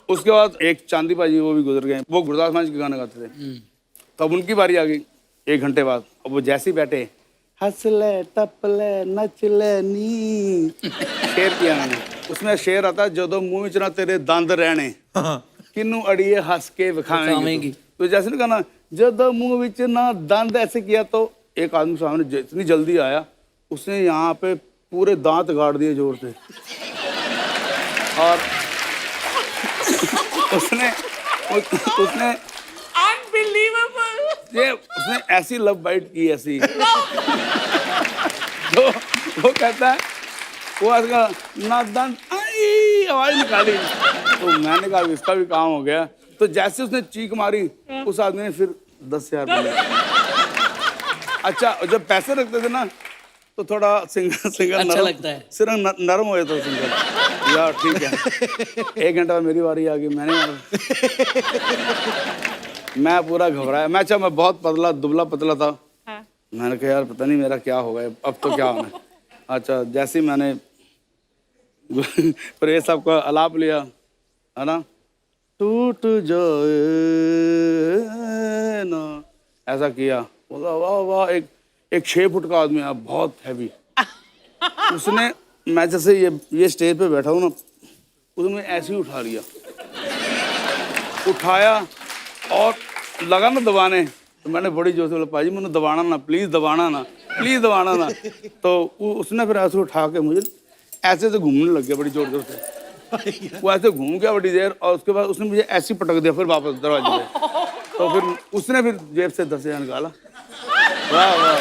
उसके बाद एक चांदी भाजी वो भी गुजर गए, वो गुरदास मान के गाने गाते थे। तब उनकी बारी आ गई 1 घंटे बाद। अब वो जैसे ही बैठे, हंस ले टप ले नच ले नी, शेर किया मैंने। उसमें शेर आता है, जो मुंह में ना तेरे दंद रहने, किन्नू अड़िए हंस के विखावेंगी। तो जैसे ना कहना, जो मुंह में ना दंद ऐसे किया, तो एक आदमी सामने इतनी जल्दी आया, उसने यहाँ पे पूरे दांत गाड़ दिए जोर से। और उसने अनबिलीवेबल ये उसने ऐसी लव बाइट की ऐसी। तो वो कहता है, वो ऐसा ना दंत आई आवाज निकाली। तो मैंने कहा इसका भी काम हो गया। तो जैसे उसने चीख मारी, उस आदमी ने फिर 10,000 रुपया। अच्छा, जब पैसे रखते थे ना तो थोड़ा सिंगर अच्छा लगता है, सिर्फ नरम हो जाता सिंगर, यार ठीक है। 1 घंटा मेरी बारी आ गई, मैंने मैं पूरा घबराया। मैं बहुत पतला दुबला पतला था। मैंने कहा यार पता नहीं मेरा क्या होगा, अब तो क्या होना है। अच्छा, जैसे ही मैंने प्रेस साहब का अलाप लिया है ना, टूट जाए ना, ऐसा किया, बोला वाह वाह। एक 6 फुट का आदमी है, बहुत हैवी। उसने, मैं जैसे ये स्टेज पे बैठा हूँ ना, उसने ऐसे ही उठा लिया, उठाया और लगा ना दबाने। तो मैंने बड़ी जोर से बोला, पाजी मैंने दबाना ना, प्लीज दबाना ना, प्लीज दबाना ना। तो उसने फिर ऐसे उठा के मुझे ऐसे से घूमने लग गया बड़ी जोर जोर से। वो ऐसे घूम गया बड़ी देर, और उसके बाद उसने मुझे ऐसे पटक दिया फिर वापस दरवाजे पे। तो फिर उसने फिर जेब से 10,000 निकाला। वाह वाह वाह।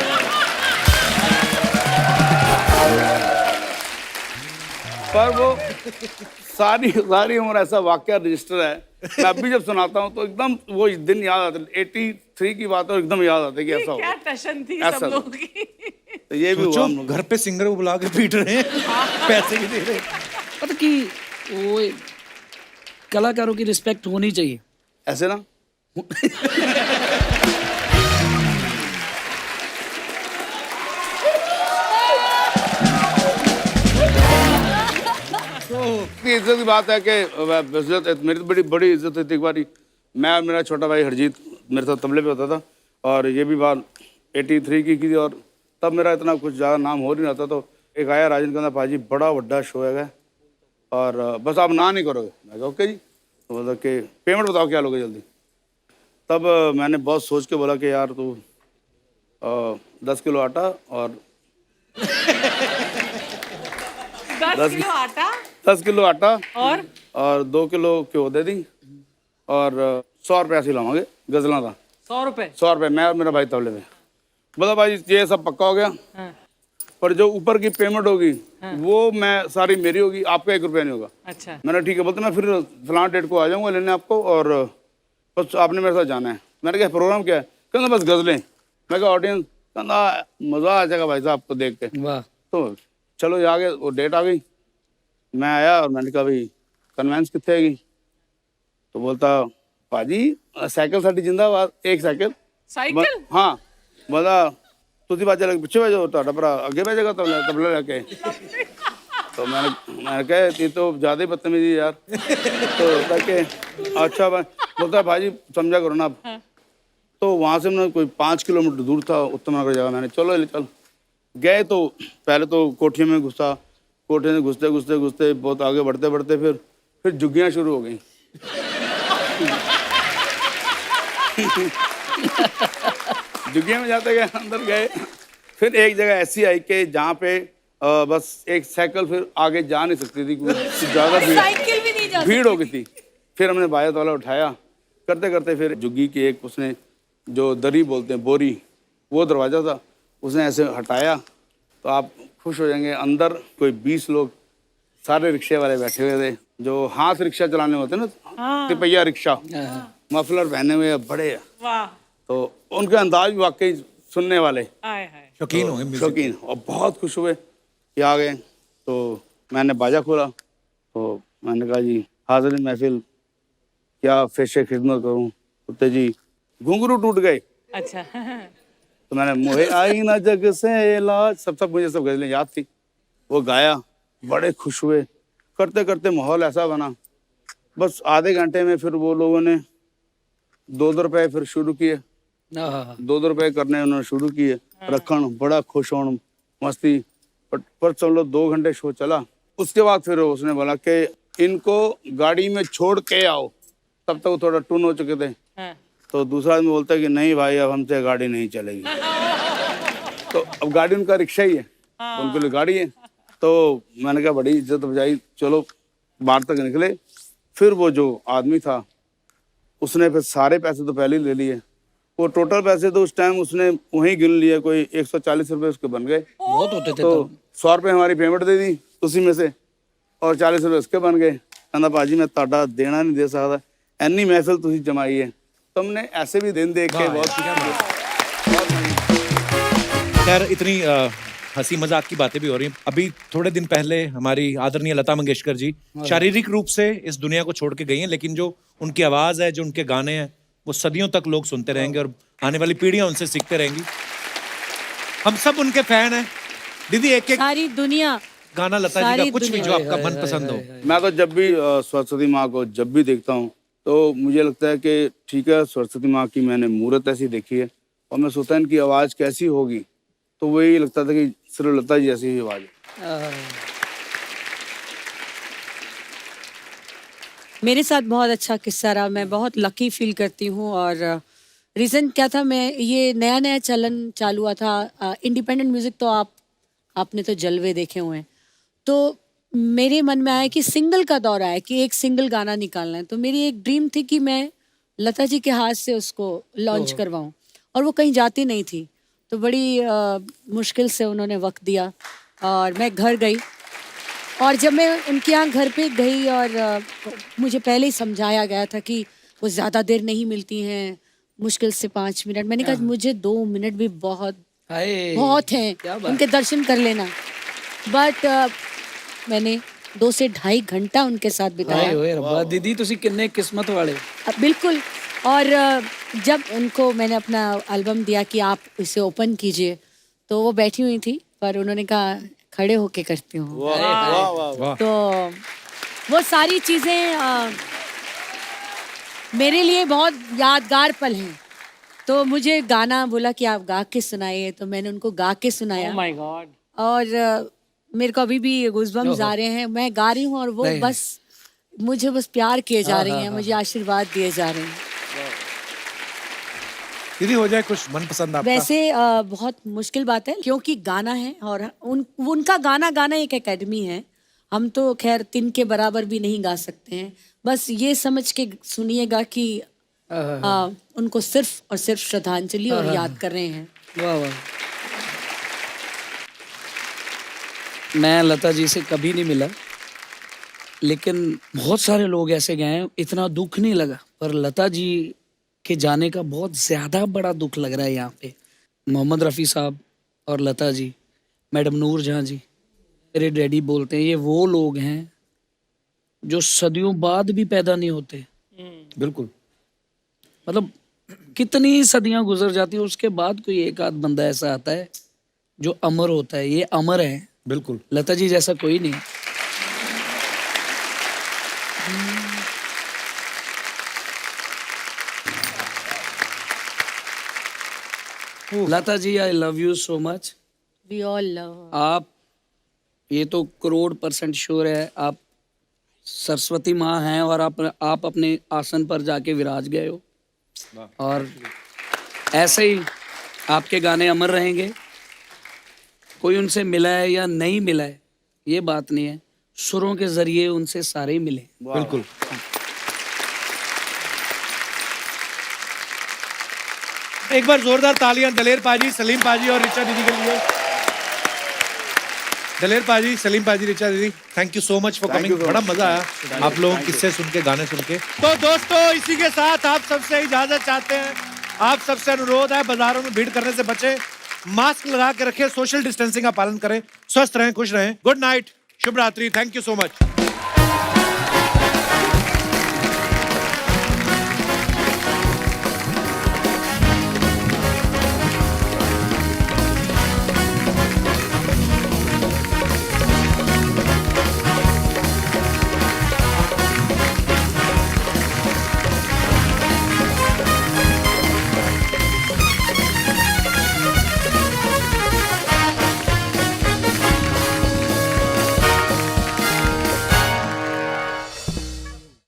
पर वो सारी उम्र ऐसा वाकया रजिस्टर है, मैं अभी जब सुनाता हूँ तो एकदम वो दिन याद आता है। 83 की बात और एकदम याद आता है कि ऐसा क्या हुआ। टशन थी ऐसा सब लोगों की। तो ये भी हुआ हम लोग। घर पे सिंगर को बुला के पीट रहे हैं, पैसे भी दे रहे हैं। पता कि वो कलाकारों की रिस्पेक्ट होनी चाहिए ऐसे ना। इतनी इज्जत की बात है कि इज्जत, मेरी तो बड़ी बड़ी इज्जत थी। एक बारी मैं और मेरा छोटा भाई हरजीत मेरे साथ तबले पे होता था, और ये भी बात 83 की थी, और तब मेरा इतना कुछ ज़्यादा नाम हो नहीं रहा था। तो एक आया राजन कहना, पाजी बड़ा वड्डा शो है और बस आप ना नहीं करोगे। मैं कहा ओके जी। तो बोला कि पेमेंट बताओ क्या लोगे जल्दी। तब मैंने बहुत सोच के बोला कि यार तू 10 किलो आटा और 10 किलो आटा 10 किलो आटा और 2 किलो घ्यो दे दी, और 100 रुपया से लावांगे गजलों का। 100 रुपए 100 रुपये मैं और मेरा भाई तबले में। बोला भाई ये सब पक्का हो गया, पर जो ऊपर की पेमेंट होगी वो मैं सारी मेरी होगी, आपका 1 रुपया नहीं होगा। अच्छा मैंने ठीक है, बोलते मैं फिर फलां डेट को आ जाऊँगा लेने आपको, और बस आपने मेरे साथ जाना है। मैंने कहा प्रोग्राम क्या है? कहना बस गजलें। मैं कहा ऑडियंस, कहना मज़ा आ जाएगा भाई साहब आपको देख के। वाह। तो चलो आ गए, वो डेट आ गई। मैं आया और मैंने कहा भाई कन्वेंस कितने हैगी? तो बोलता भाजी साइकिल साड़ी जिंदाबाद, एक साइकिल। साइकिल? हाँ। बोला तुझी बाजा लगे पिछे भेजो, ਤੁਹਾਡਾ ਭਰਾ ਅੱਗੇ भेजेगा तबला लेके। तो मैंने कहा ये तो ज़्यादा ही बदतमीजी यार। तो बोलता कि अच्छा भाई, बोलता भाजी समझा करो ना, तो वहाँ से मैंने कोई 5 किलोमीटर दूर था उत्तम नगर जगह, मैंने चलो ले चल गए। तो पहले तो कोठे में घुसा, कोठे में घुसते घुसते घुसते बहुत आगे बढ़ते बढ़ते फिर झुग्गियाँ शुरू हो गई। झुग्गियाँ में जाते गए, अंदर गए, फिर एक जगह ऐसी आई कि जहाँ पे बस एक साइकिल फिर आगे जा नहीं सकती थी, ज़्यादा साइकिल भी नहीं जा भीड़ हो गई थी। फिर हमने बायत वाला उठाया, करते करते फिर झुग्गी की एक उसने जो दरी बोलते हैं बोरी, वो दरवाज़ा था, उसने ऐसे हटाया तो आप खुश हो जाएंगे, अंदर कोई 20 लोग सारे रिक्शे वाले बैठे हुए थे, जो हाथ रिक्शा चलाने होते हैं ना, तिपहिया रिक्शा, मफलर पहने हुए बड़े, वाह तो उनके अंदाज भी वाकई सुनने वाले हाय हाय शौकीन होंगे music शौकीन, और बहुत खुश हुए कि आ गए। तो मैंने बाजा खोला, तो मैंने कहा जी हाज़िर महफिल क्या फेशे खिदमत करूं। कुत्ते जी घुंघरू टूट गए, अच्छा तो मैंने मोहे आई ना जग से इलाज, सब मुझे सब गजलें याद थी, वो गाया, बड़े खुश हुए। करते करते माहौल ऐसा बना, बस आधे घंटे में फिर वो लोगों ने 2-2 रुपए फिर शुरू किए, 2-2 रुपए करने उन्होंने शुरू किए, रखन बड़ा खुश होना मस्ती। पर चलो 2 घंटे शो चला, उसके बाद फिर उसने बोला कि इनको गाड़ी में छोड़ के आओ, तब तक वो थोड़ा टून हो चुके थे। तो दूसरा आदमी बोलता है कि नहीं भाई अब हमसे गाड़ी नहीं चलेगी। तो अब गाड़ी उनका रिक्शा ही है, उनके लिए गाड़ी है। तो मैंने कहा बड़ी इज्जत बजाई, चलो बाहर तक निकले। फिर वो जो आदमी था उसने फिर सारे पैसे तो पहले ही ले लिए, वो टोटल पैसे तो उस टाइम उसने वहीं गिन लिए, कोई 140 रुपए उसके बन गए। बहुत होते थे तो तब। 100 रुपए हमारी पेमेंट दे दी उसी में से, और 40 रुपए उसके बन गए। कहना भाजी मैं ताड़ा देना नहीं दे सकता, एनी महफिल तुसी जमाई है। तुमने ऐसे भी दिन देख के बहुत खैर इतनी हंसी मजाक की बातें भी हो रही हैं। अभी थोड़े दिन पहले हमारी आदरणीय लता मंगेशकर जी शारीरिक रूप से इस दुनिया को छोड़ के गई हैं, लेकिन जो उनकी आवाज है, जो उनके गाने हैं, वो सदियों तक लोग सुनते रहेंगे और आने वाली पीढ़ियां उनसे सीखते रहेंगी। हम सब उनके फैन हैं। दीदी एक एक सारी दुनिया गाना लता जी का सारी कुछ भी जो आपका मन पसंद हो। मैं तो जब भी सरस्वती माँ को जब भी देखता हूँ तो मुझे लगता है कि ठीक है, सरस्वती माँ की मैंने मूर्त ऐसी देखी है, और मैं सोचता इनकी आवाज़ कैसी होगी, तो वही लगता था कि सिर्फ लता जी जैसी ही आवाज़ है। मेरे साथ बहुत अच्छा किस्सा रहा, मैं बहुत लकी फील करती हूँ। और रीज़न क्या था, मैं ये नया नया चलन चालू हुआ था इंडिपेंडेंट म्यूज़िक, तो आपने तो जलवे देखे हुए हैं। तो मेरे मन में आया कि सिंगल का दौर आया कि एक सिंगल गाना निकालना है। तो मेरी एक ड्रीम थी कि मैं लता जी के हाथ से उसको लॉन्च करवाऊं, और वो कहीं जाती नहीं थी। तो बड़ी मुश्किल से उन्होंने वक्त दिया और मैं घर गई, और जब मैं उनके यहाँ घर पे गई और मुझे पहले ही समझाया गया था कि वो ज़्यादा देर नहीं मिलती हैं, मुश्किल से 5 मिनट। मैंने कहा मुझे 2 मिनट भी बहुत हैं, उनके दर्शन कर लेना। बट मैंने 2 से ढाई घंटा उनके साथ बिताया। दीदी तुसी किन्ने किस्मत वाले। बिल्कुल। और जब उनको मैंने अपना एल्बम दिया कि आप इसे ओपन कीजिए, तो वो बैठी हुई थी, पर उन्होंने कहा खड़े होके करती हूँ। तो वो सारी चीज़ें मेरे लिए बहुत यादगार पल हैं। तो मुझे गाना बोला कि आप गा के सुनाइए, तो मैंने उनको गा के सुनाया। Oh my God. और मेरे को अभी भी गूज़बम्स आ रहे हैं। मैं गा रही हूँ और वो बस मुझे बस प्यार किए जा रही हैं, मुझे आशीर्वाद दिए जा रहे हैं। दीदी हो जाए कुछ मनपसंद आपका। वैसे बहुत मुश्किल बात है, क्योंकि गाना है और उनका गाना गाना एक एकेडमी है। हम तो खैर 3 के बराबर भी नहीं गा सकते हैं। बस ये समझ के सुनिएगा कि उनको सिर्फ और सिर्फ श्रद्धांजलि और याद कर रहे हैं। वाह वाह। मैं लता जी से कभी नहीं मिला, लेकिन बहुत सारे लोग ऐसे गए हैं, इतना दुख नहीं लगा। पर लता जी के जाने का बहुत ज़्यादा बड़ा दुख लग रहा है यहाँ पे। मोहम्मद रफ़ी साहब और लता जी, मैडम नूर जहाँ जी, मेरे डैडी बोलते हैं, ये वो लोग हैं जो सदियों बाद भी पैदा नहीं होते। बिल्कुल। मतलब कितनी सदियां गुजर जाती है, उसके बाद कोई एक आध बंदा ऐसा आता है जो अमर होता है। ये अमर है। बिल्कुल। लता जी जैसा कोई नहीं। Lata ji, I love you so much. We all love. आप, ये तो करोड़ % श्योर है, आप सरस्वती माँ हैं और आप अपने आसन पर जाके विराज गए हो, और ऐसे ही आपके गाने अमर रहेंगे। कोई उनसे मिला है या नहीं मिला है ये बात नहीं है, सुरों के जरिए उनसे सारे ही मिले। बिल्कुल। एक बार जोरदार तालियां दलेर पाजी, सलीम पाजी और ऋचा दीदी के लिए। दलेर पाजी, सलीम पाजी, ऋचा दीदी, thank you so much for coming. बड़ा मजा आया आप लोगों किस्से सुन के, गाने सुन के। तो दोस्तों, इसी के साथ आप सबसे इजाजत चाहते हैं। आप सबसे अनुरोध है, बाजारों में भीड़ करने से बचें, मास्क लगा के रखें, सोशल डिस्टेंसिंग का पालन करें, स्वस्थ रहें, खुश रहें। गुड नाइट, शुभ रात्रि, थैंक यू सो मच।